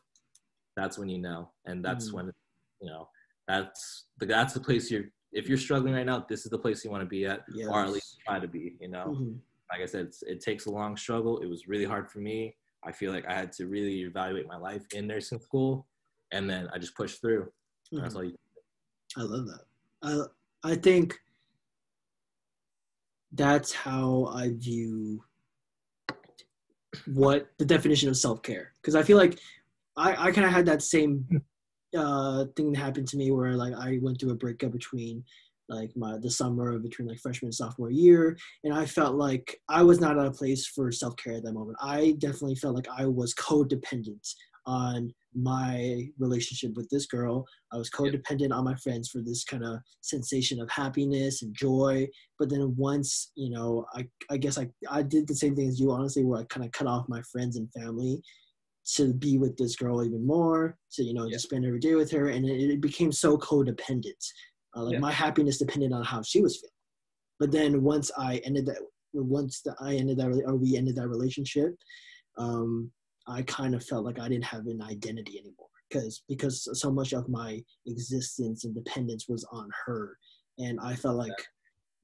that's when you know. And that's when, you know, that's the place if you're struggling right now, this is the place you want to be at, or at least try to be, you know. Like I said, it takes a long struggle. It was really hard for me. I feel like I had to really evaluate my life in nursing school, and then I just pushed through. That's all you can do. I love that. I think that's how I view what the definition of self-care. Because I feel like I kind of had that same thing that happened to me where like I went through a breakup between like the summer between like freshman and sophomore year, and I felt like I was not at a place for self-care at that moment. I definitely felt like I was codependent on my relationship with this girl. I was codependent on my friends for this kind of sensation of happiness and joy. But then once, you know, I guess I did the same thing as you, honestly, where I kind of cut off my friends and family to be with this girl even more, to, you know, to spend every day with her. And it became so codependent. Like my happiness depended on how she was feeling. But then once we ended that relationship, I kind of felt like I didn't have an identity anymore because so much of my existence and dependence was on her. And I felt like,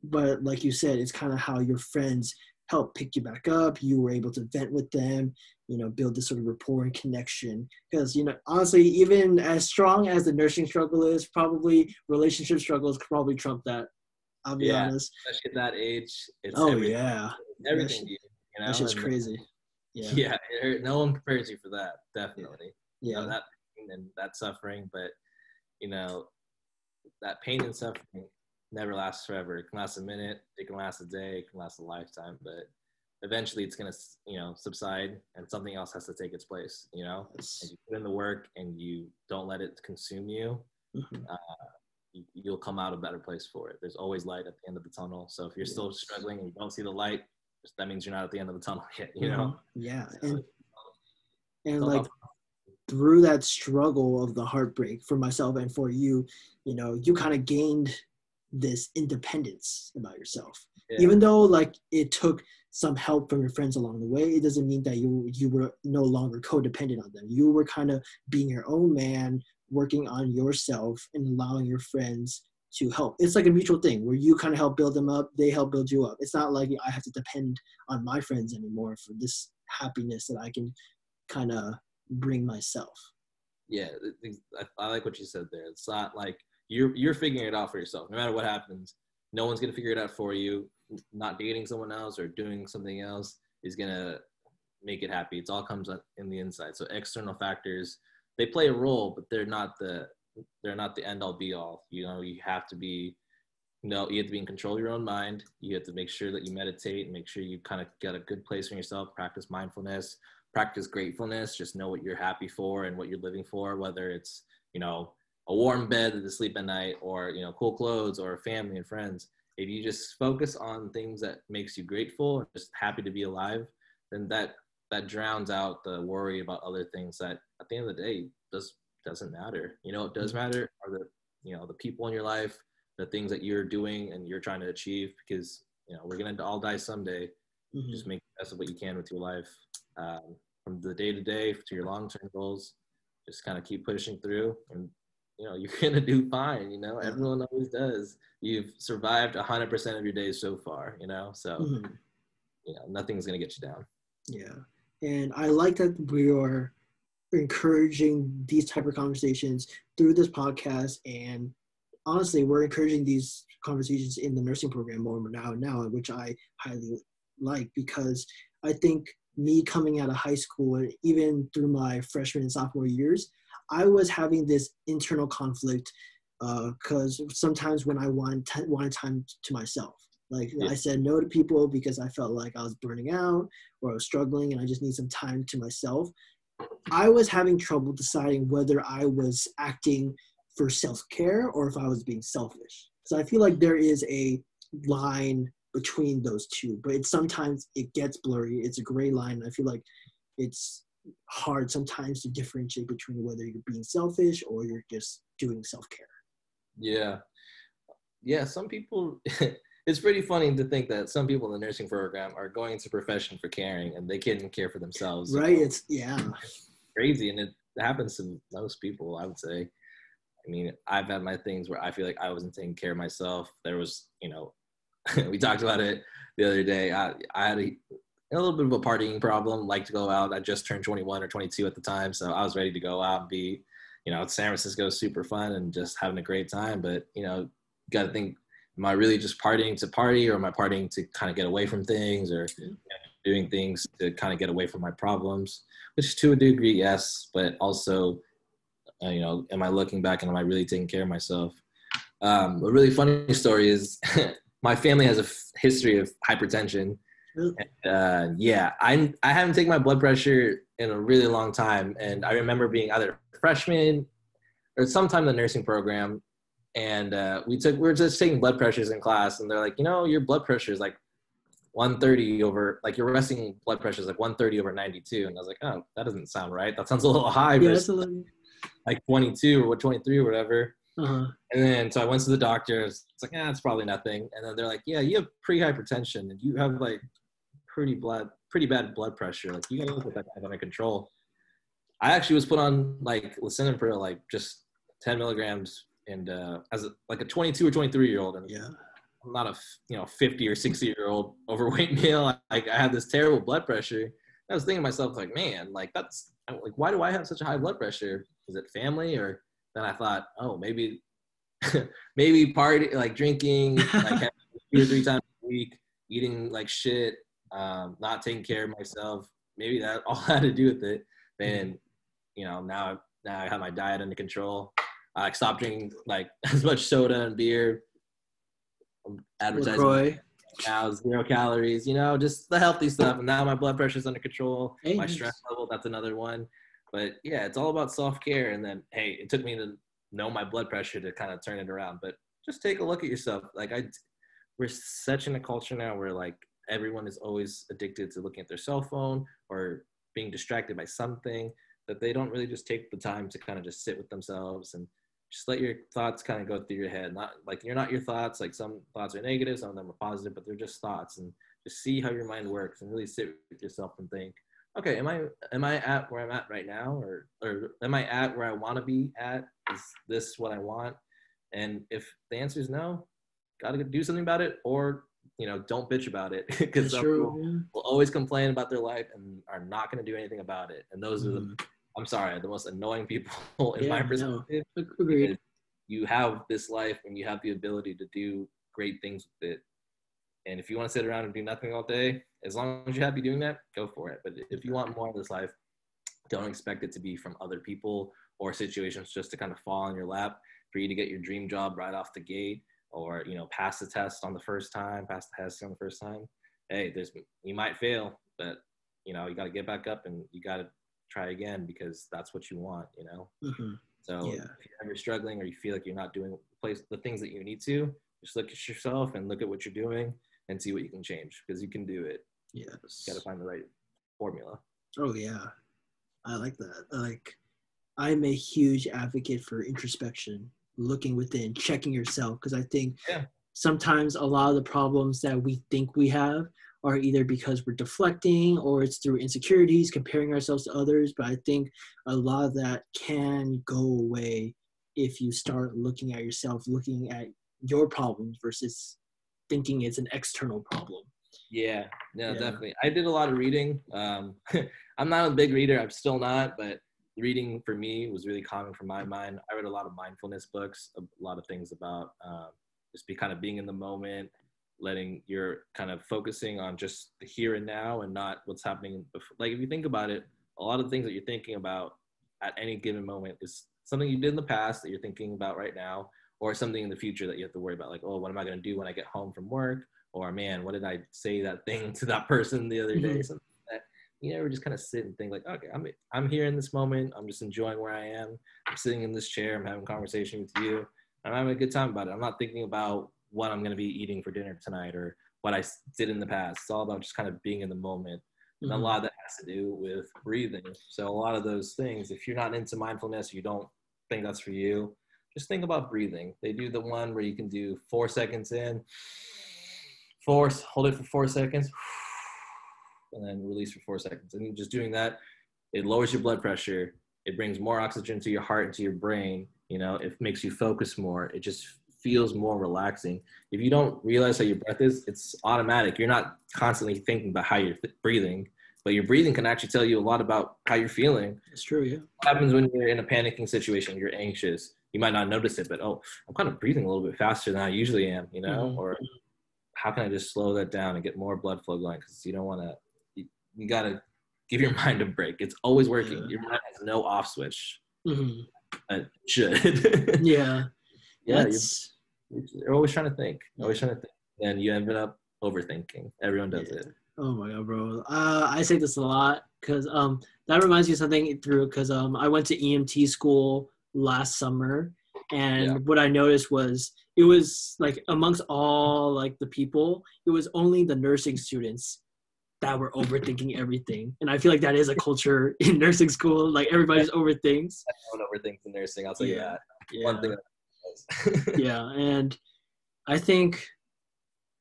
but like you said, it's kind of how your friends help pick you back up. You were able to vent with them, you know, build this sort of rapport and connection. Because, you know, honestly, even as strong as the nursing struggle is, probably relationship struggles could probably trump that. I'll be honest. Especially at that age, it's everything to you, you know? That's just crazy. No one prepares you for that, definitely. Yeah. You know, that pain and that suffering, but, you know, that pain and suffering never lasts forever. It can last a minute, it can last a day, it can last a lifetime, but eventually it's going to, you know, subside and something else has to take its place, you know? Yes. And you put in the work and you don't let it consume you, you'll come out a better place for it. There's always light at the end of the tunnel. So if you're still struggling and you don't see the light, that means you're not at the end of the tunnel yet, you know? Yeah. So, and like through that struggle of the heartbreak for myself and for you, you know, you kind of gained this independence about yourself. Even though like it took some help from your friends along the way, it doesn't mean that you were no longer codependent on them. You were kind of being your own man, working on yourself and allowing your friends to help. It's like a mutual thing where you kind of help build them up, they help build you up. It's not like I have to depend on my friends anymore for this happiness that I can kind of bring myself. Yeah, I like what you said there. It's not like you're figuring it out for yourself. No matter what happens, no one's gonna figure it out for you. Not dating someone else or doing something else is gonna make it happy. It all comes in the inside. So external factors, they play a role, but they're not the end all be all. You know, you have to be in control of your own mind. You have to make sure that you meditate and make sure you kind of get a good place for yourself, practice mindfulness, practice gratefulness, just know what you're happy for and what you're living for, whether it's, you know, a warm bed to sleep at night or, you know, cool clothes or family and friends. If you just focus on things that makes you grateful and just happy to be alive, then that drowns out the worry about other things that at the end of the day doesn't matter. You know, what does matter are the people in your life, the things that you're doing and you're trying to achieve, because, you know, we're going to all die someday. Just make the best of what you can with your life. From the day to day to your long-term goals, just kind of keep pushing through and, you know, you're going to do fine. You know, everyone always does. You've survived 100% of your days so far, you know, so, you know, nothing's going to get you down. Yeah. And I like that we are encouraging these type of conversations through this podcast. And honestly, we're encouraging these conversations in the nursing program more now, which I highly like, because I think me coming out of high school, and even through my freshman and sophomore years, I was having this internal conflict because sometimes when I wanted time to myself, like I said no to people because I felt like I was burning out or I was struggling and I just need some time to myself. I was having trouble deciding whether I was acting for self-care or if I was being selfish. So I feel like there is a line between those two, but sometimes it gets blurry. It's a gray line. And I feel like it's hard sometimes to differentiate between whether you're being selfish or you're just doing self-care. Yeah, some people, it's pretty funny to think that some people in the nursing program are going into profession for caring and they can't care for themselves. Right, you know? It's crazy, and it happens to most people, I would say. I mean, I've had my things where I feel like I wasn't taking care of myself. There was, you know, we talked about it the other day. I had a little bit of a partying problem, like to go out. I just turned 21 or 22 at the time, so I was ready to go out and be, you know, San Francisco super fun and just having a great time. But, you know, got to think, am I really just partying to party, or am I partying to kind of get away from things, or doing things to kind of get away from my problems, which to a degree, yes, but also, am I looking back and am I really taking care of myself? A really funny story is my family has a history of hypertension. Really? I haven't taken my blood pressure in a really long time. And I remember being either a freshman or sometime in the nursing program. And we were just taking blood pressures in class. And they're like, your blood pressure is like 130 over, like your resting blood pressure is like 130 over 92. And I was like, oh, that doesn't sound right. That sounds a little high. Yeah, it's a little... like 22 or 23 or whatever. Uh-huh. And then, so I went to the doctor. It's like, it's probably nothing. And then they're like, yeah, you have pre-hypertension and you have like pretty bad blood pressure. Like you gotta put that under control. I actually was put on like lisinopril, like just 10 milligrams, and as a 22 or 23-year-old. And yeah, I'm not a 50 or 60-year-old overweight male. Like I have this terrible blood pressure. I was thinking to myself, like, man, like why do I have such a high blood pressure? Is it family? Or then I thought, oh, maybe party, like drinking, like 2 or 3 times a week, eating like shit, not taking care of myself. Maybe that all had to do with it. Then, now I have my diet under control. I stopped drinking like as much soda and beer. Advertising LaCroix. now 0 calories, just the healthy stuff. And now my blood pressure is under control. Hey, my stress level, that's another one. But yeah, it's all about self-care. And then, hey, it took me to know my blood pressure to kind of turn it around. But just take a look at yourself. Like we're such in a culture now where like everyone is always addicted to looking at their cell phone or being distracted by something, that they don't really just take the time to kind of just sit with themselves and just let your thoughts kind of go through your head. Not like you're not your thoughts. Like some thoughts are negative, some of them are positive, but they're just thoughts. And just see how your mind works and really sit with yourself and think, okay, am I at where I'm at right now, or am I at where I want to be at? Is this what I want? And if the answer is no, gotta do something about it, or don't bitch about it, because some people will always complain about their life and are not going to do anything about it. And those are the most annoying people in my perspective. No. Agreed. You have this life and you have the ability to do great things with it. And if you want to sit around and do nothing all day, as long as you're happy doing that, go for it. But if you want more of this life, don't expect it to be from other people or situations just to kind of fall in your lap for you to get your dream job right off the gate, or pass the test on the first time, Hey, you might fail, but you got to get back up and you got to try again, because that's what you want. So if you're ever struggling or you feel like you're not doing the things that you need to, just look at yourself and look at what you're doing and see what you can change, because you can do it. Yes. You got to find the right formula. Oh yeah, I like that. Like, I'm a huge advocate for introspection, looking within, checking yourself, because I think sometimes a lot of the problems that we think we have are either because we're deflecting or it's through insecurities, comparing ourselves to others. But I think a lot of that can go away if you start looking at yourself, looking at your problems versus thinking it's an external problem. Yeah, definitely. I did a lot of reading. I'm not a big reader. I'm still not, but reading for me was really calming for my mind. I read a lot of mindfulness books, a lot of things about just kind of being in the moment, letting you're kind of focusing on just the here and now and not what's happening before. Like if you think about it, a lot of the things that you're thinking about at any given moment is something you did in the past that you're thinking about right now, or something in the future that you have to worry about. Like, oh, what am I going to do when I get home from work? Or man, what did I say that thing to that person the other day? Something like that. You ever just kind of sit and think like, okay, I'm here in this moment. I'm just enjoying where I am. I'm sitting in this chair. I'm having a conversation with you. I'm having a good time about it. I'm not thinking about what I'm going to be eating for dinner tonight or what I did in the past. It's all about just kind of being in the moment. And a lot of that has to do with breathing. So a lot of those things, if you're not into mindfulness, you don't think that's for you, just think about breathing. They do the one where you can do 4 seconds in, hold it for 4 seconds, and then release for 4 seconds. And just doing that, it lowers your blood pressure. It brings more oxygen to your heart and to your brain. It makes you focus more. It just feels more relaxing. If you don't realize how your breath is, it's automatic. You're not constantly thinking about how you're breathing, but your breathing can actually tell you a lot about how you're feeling. It's true, yeah. What happens when you're in a panicking situation, you're anxious, you might not notice it, but I'm kind of breathing a little bit faster than I usually am, or how can I just slow that down and get more blood flow going? Because you don't want to, you gotta give your mind a break. It's always working. Yeah. Your mind has no off switch. Mm-hmm. It should. Yeah. Yeah, you're always trying to think. Always Yeah. trying to think. And you end up overthinking. Everyone does Yeah. it. Oh my god, bro. I say this a lot because that reminds me of something through because I went to EMT school last summer, Yeah. and what I noticed was it was like amongst all like the people, it was only the nursing students that were overthinking everything, and I feel like that is a culture in nursing school. Like everybody just overthinks. Everyone overthinks in nursing. I'll tell you that. Yeah. One thing. Yeah, and I think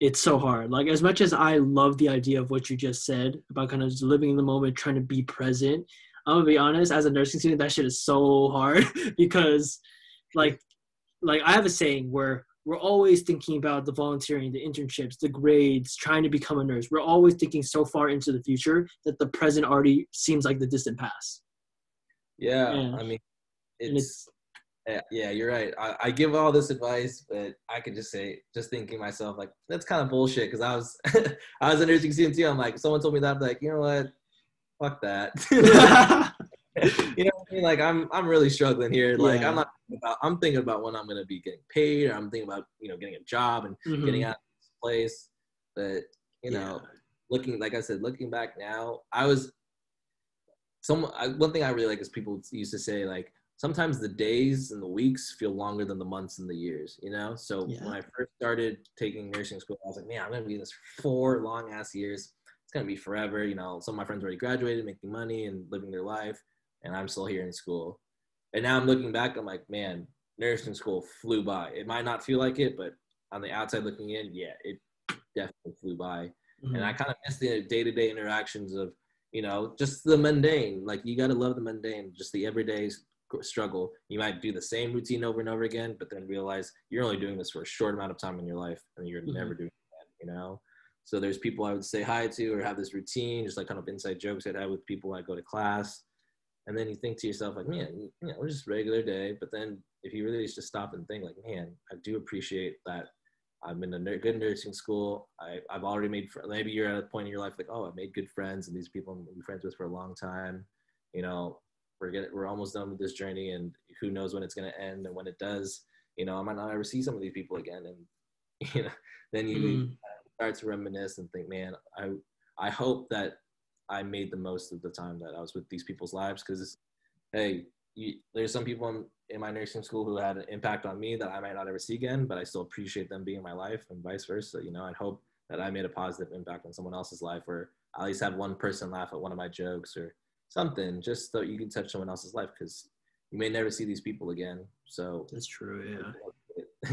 it's so hard. Like as much as I love the idea of what you just said about kind of just living in the moment, trying to be present, I'm gonna be honest, as a nursing student, that shit is so hard because like I have a saying where we're always thinking about the volunteering, the internships, the grades, trying to become a nurse. We're always thinking so far into the future that the present already seems like the distant past. Yeah, And, I mean, and it's yeah, you're right. I give all this advice, but I could just say, just thinking myself, like, that's kind of bullshit. Because I was, I was a nursing student too. I'm like, someone told me that, I'm like, you know what, fuck that. You know what I mean? Like, I'm really struggling here. Like, Yeah. I'm thinking about when I'm gonna be getting paid, or I'm thinking about, getting a job and getting out of this place. But like I said, looking back now, one thing I really like is people used to say, like, sometimes the days and the weeks feel longer than the months and the years, So when I first started taking nursing school, I was like, man, I'm going to be in this for 4 long ass years. It's going to be forever. Some of my friends already graduated, making money and living their life. And I'm still here in school. And now I'm looking back, I'm like, man, nursing school flew by. It might not feel like it, but on the outside looking in, yeah, it definitely flew by. Mm-hmm. And I kind of miss the day-to-day interactions of, just the mundane. Like, you got to love the mundane, just the everyday struggle. You might do the same routine over and over again, but then realize you're only doing this for a short amount of time in your life, and you're never doing that, So there's people I would say hi to or have this routine, just like kind of inside jokes I'd have with people I go to class. And then you think to yourself, like, man, we're just a regular day. But then if you really just stop and think, like, man, I do appreciate that I'm in a good nursing school. I've already made friends. Maybe you're at a point in your life like, oh, I've made good friends, and these people I'm be friends with for a long time. We're almost done with this journey, and who knows when it's going to end. And when it does, I might not ever see some of these people again. And then you start to reminisce and think, man, I hope that I made the most of the time that I was with these people's lives, because hey, there's some people in my nursing school who had an impact on me that I might not ever see again, but I still appreciate them being in my life, and vice versa. I'd hope that I made a positive impact on someone else's life, or at least had one person laugh at one of my jokes or something, just so you can touch someone else's life, because you may never see these people again. So that's true.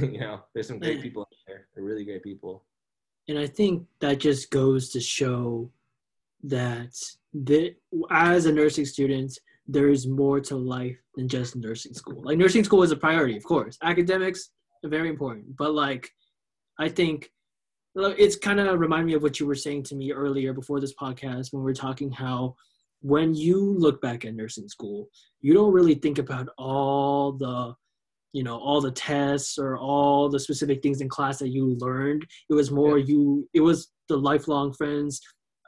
Yeah. There's some great people out there. They're really great people. And I think that just goes to show that as a nursing student, there is more to life than just nursing school. Like, nursing school is a priority, of course. Academics are very important. But, like, I think it's kind of remind me of what you were saying to me earlier before this podcast when we were talking how when you look back at nursing school, you don't really think about all the tests or all the specific things in class that you learned. It was more it was the lifelong friends,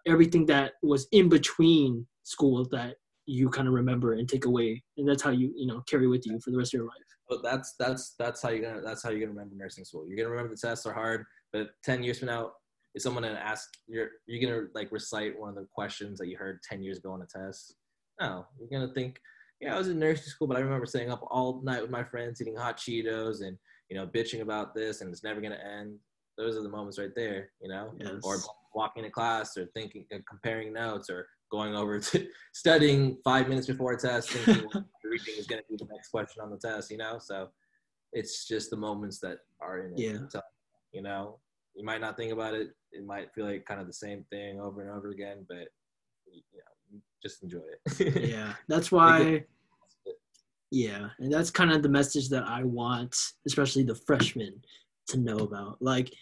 everything that was in between school that you kind of remember and take away, and that's how you carry with you for the rest of your life. But that's how you're gonna remember nursing school. You're gonna remember the tests are hard, but 10 years from now, if someone gonna ask, you're gonna like recite one of the questions that you heard 10 years ago on a test? No, you're gonna think, yeah, I was in nursing school, but I remember staying up all night with my friends, eating hot Cheetos and bitching about this, and it's never gonna end. Those are the moments right there, Yes. Or walking to class, or thinking, comparing notes, or going over to studying 5 minutes before a test, thinking everything is gonna be the next question on the test, So it's just the moments that are in it. Yeah. So, you might not think about it. It might feel like kind of the same thing over and over again, but just enjoy it. Yeah, that's why. Yeah, and that's kind of the message that I want, especially the freshmen, to know about. Like,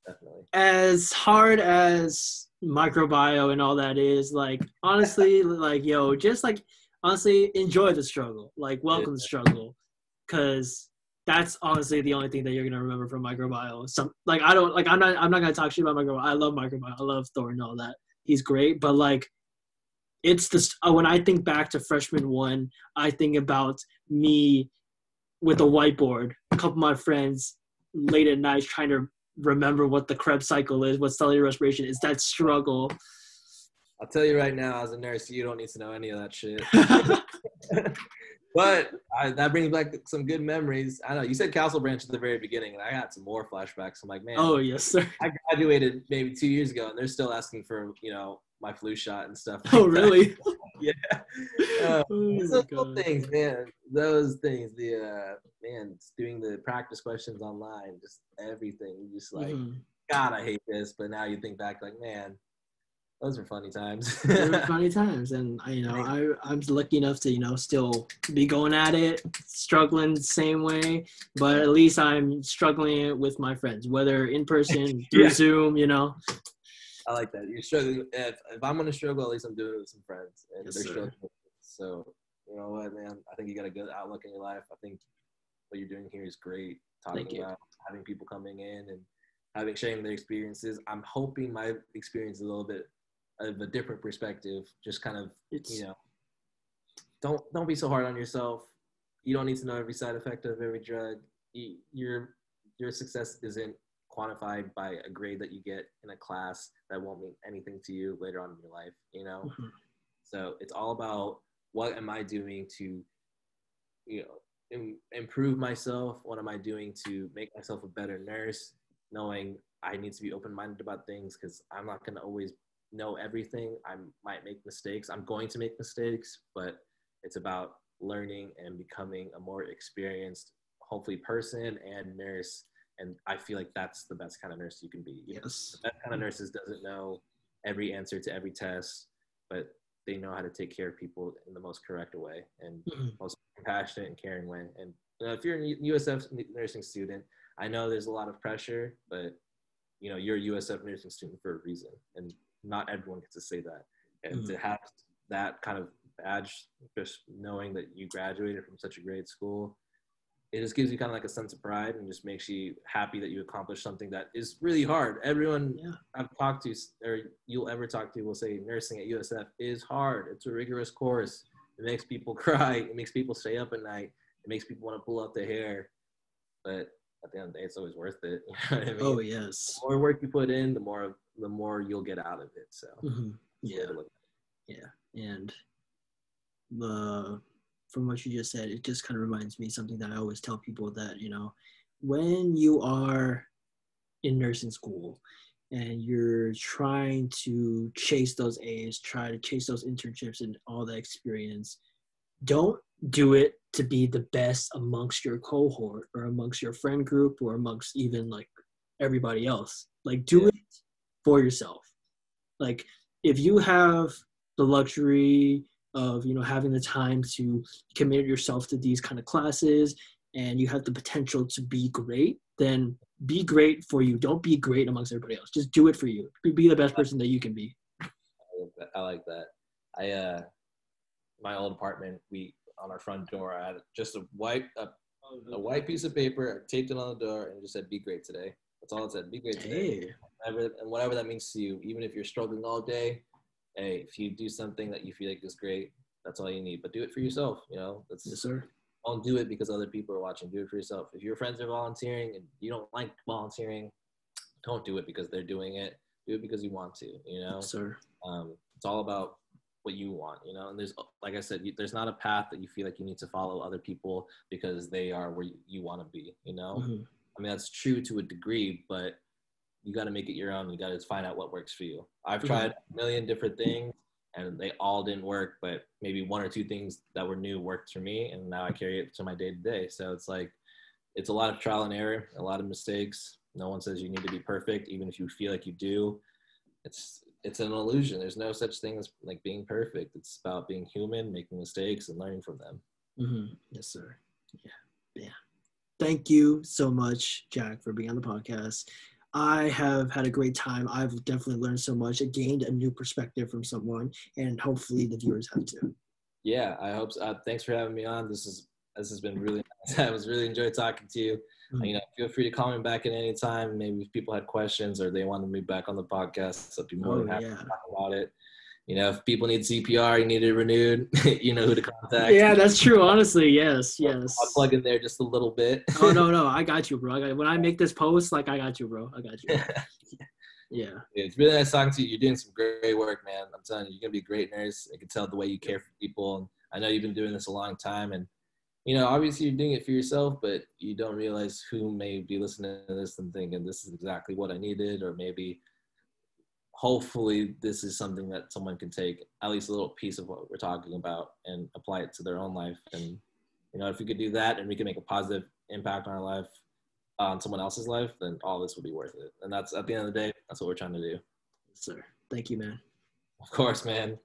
definitely, as hard as microbiome and all that is, like, honestly, like, just like honestly enjoy the struggle. Like, welcome the struggle, because that's honestly the only thing that you're gonna remember from microbiome. I'm not gonna talk shit about microbiome. I love microbiome. I love Thor and all that. He's great, but like, it's this when I think back to freshman one, I think about me with a whiteboard, a couple of my friends late at night trying to remember what the Krebs cycle is, what cellular respiration is. That struggle. I'll tell you right now, as a nurse, you don't need to know any of that shit. But that brings back some good memories. I know you said Castle Branch at the very beginning, and I got some more flashbacks. I'm like, man, Oh yes, sir. I graduated maybe 2 years ago, and they're still asking for, you know, my flu shot and stuff. Oh really? Yeah. Oh, Those little things, man. Those things. Man, doing the practice questions online, just everything. You just like, God, I hate this. But now you think back, like, man, those were funny times. They were funny times, and I'm lucky enough to still be going at it, struggling the same way, but at least I'm struggling with my friends, whether in person, through Zoom. I like that. You're struggling. If I'm gonna struggle, at least I'm doing it with some friends, and Yes, they're sir. struggling. So you know what, man? I think you got a good outlook in your life. I think what you're doing here is great. Talking about having people coming in and sharing their experiences. I'm hoping my experience is a little bit of a different perspective. Just kind of, don't be so hard on yourself. You don't need to know every side effect of every drug. Your success isn't quantified by a grade that you get in a class that won't mean anything to you later on in your life, So it's all about, what am I doing to, improve myself? What am I doing to make myself a better nurse? Knowing I need to be open-minded about things, because I'm not going to always know everything. I might make mistakes. I'm going to make mistakes, but it's about learning and becoming a more experienced, hopefully, person and nurse. And I feel like that's the best kind of nurse you can be. Yes. The best kind of nurses doesn't know every answer to every test, but they know how to take care of people in the most correct way and most compassionate and caring way. And if you're a USF nursing student, I know there's a lot of pressure, but you're a USF nursing student for a reason, and not everyone gets to say that. And to have that kind of badge, just knowing that you graduated from such a great school, it just gives you kind of like a sense of pride, and just makes you happy that you accomplished something that is really hard. Everyone I've talked to, or you'll ever talk to, will say nursing at USF is hard. It's a rigorous course. It makes people cry. It makes people stay up at night. It makes people want to pull out their hair. But at the end of the day, it's always worth it. You know what I mean? Oh yes. The more work you put in, the more you'll get out of it. So and from what you just said, it just kind of reminds me something that I always tell people, that when you are in nursing school and you're trying to chase those A's, try to chase those internships and all that experience, don't do it to be the best amongst your cohort or amongst your friend group or amongst even like everybody else. Like, do it for yourself. Like, if you have the luxury of having the time to commit yourself to these kind of classes, and you have the potential to be great, then be great for you. Don't be great amongst everybody else. Just do it for you. Be the best person that you can be. I like that. My old apartment, on our front door, I had just a white piece of paper. I taped it on the door and it just said, "Be great today." That's all it said. Be great today. Whatever that means to you. Even if you're struggling all day, hey, if you do something that you feel like is great, that's all you need. But do it for yourself. Yes, sir. Don't do it because other people are watching. Do it for yourself. If your friends are volunteering and you don't like volunteering, don't do it because they're doing it. Do it because you want to. Yes, sir. It's all about what you want. And there's, like I said, there's not a path that you feel like you need to follow other people because they are where you want to be. I mean, that's true to a degree, but you got to make it your own. You got to find out what works for you. I've tried a million different things and they all didn't work, but maybe one or two things that were new worked for me. And now I carry it to my day to day. So it's like, it's a lot of trial and error, a lot of mistakes. No one says you need to be perfect. Even if you feel like you do, it's an illusion. There's no such thing as like being perfect. It's about being human, making mistakes and learning from them. Yes, sir. Yeah. Thank you so much, Jack, for being on the podcast. I have had a great time. I've definitely learned so much. I gained a new perspective from someone, and hopefully the viewers have too. Yeah, I hope so. Thanks for having me on. This has been really nice. I was really enjoyed talking to you. Feel free to call me back at any time. Maybe if people had questions or they wanted me back on the podcast, I'd be more than happy to talk about it. You know, if people need CPR, you need it renewed, you know who to contact. Yeah, that's true. Honestly, yes, yes. I'll plug in there just a little bit. Oh no, I got you, bro. When I make this post, like I got you, bro. I got you. Yeah. It's really nice talking to you. You're doing some great work, man. I'm telling you, you're gonna be a great nurse. I can tell the way you care for people, and I know you've been doing this a long time. And you know, obviously you're doing it for yourself, but you don't realize who may be listening to this and thinking this is exactly what I needed, or maybe hopefully this is something that someone can take at least a little piece of what we're talking about and apply it to their own life. And you know, if we could do that and we can make a positive impact on our life, on someone else's life, then all this would be worth it. And that's, at the end of the day, that's what we're trying to do. Yes, sir. Thank you, man. Of course, man.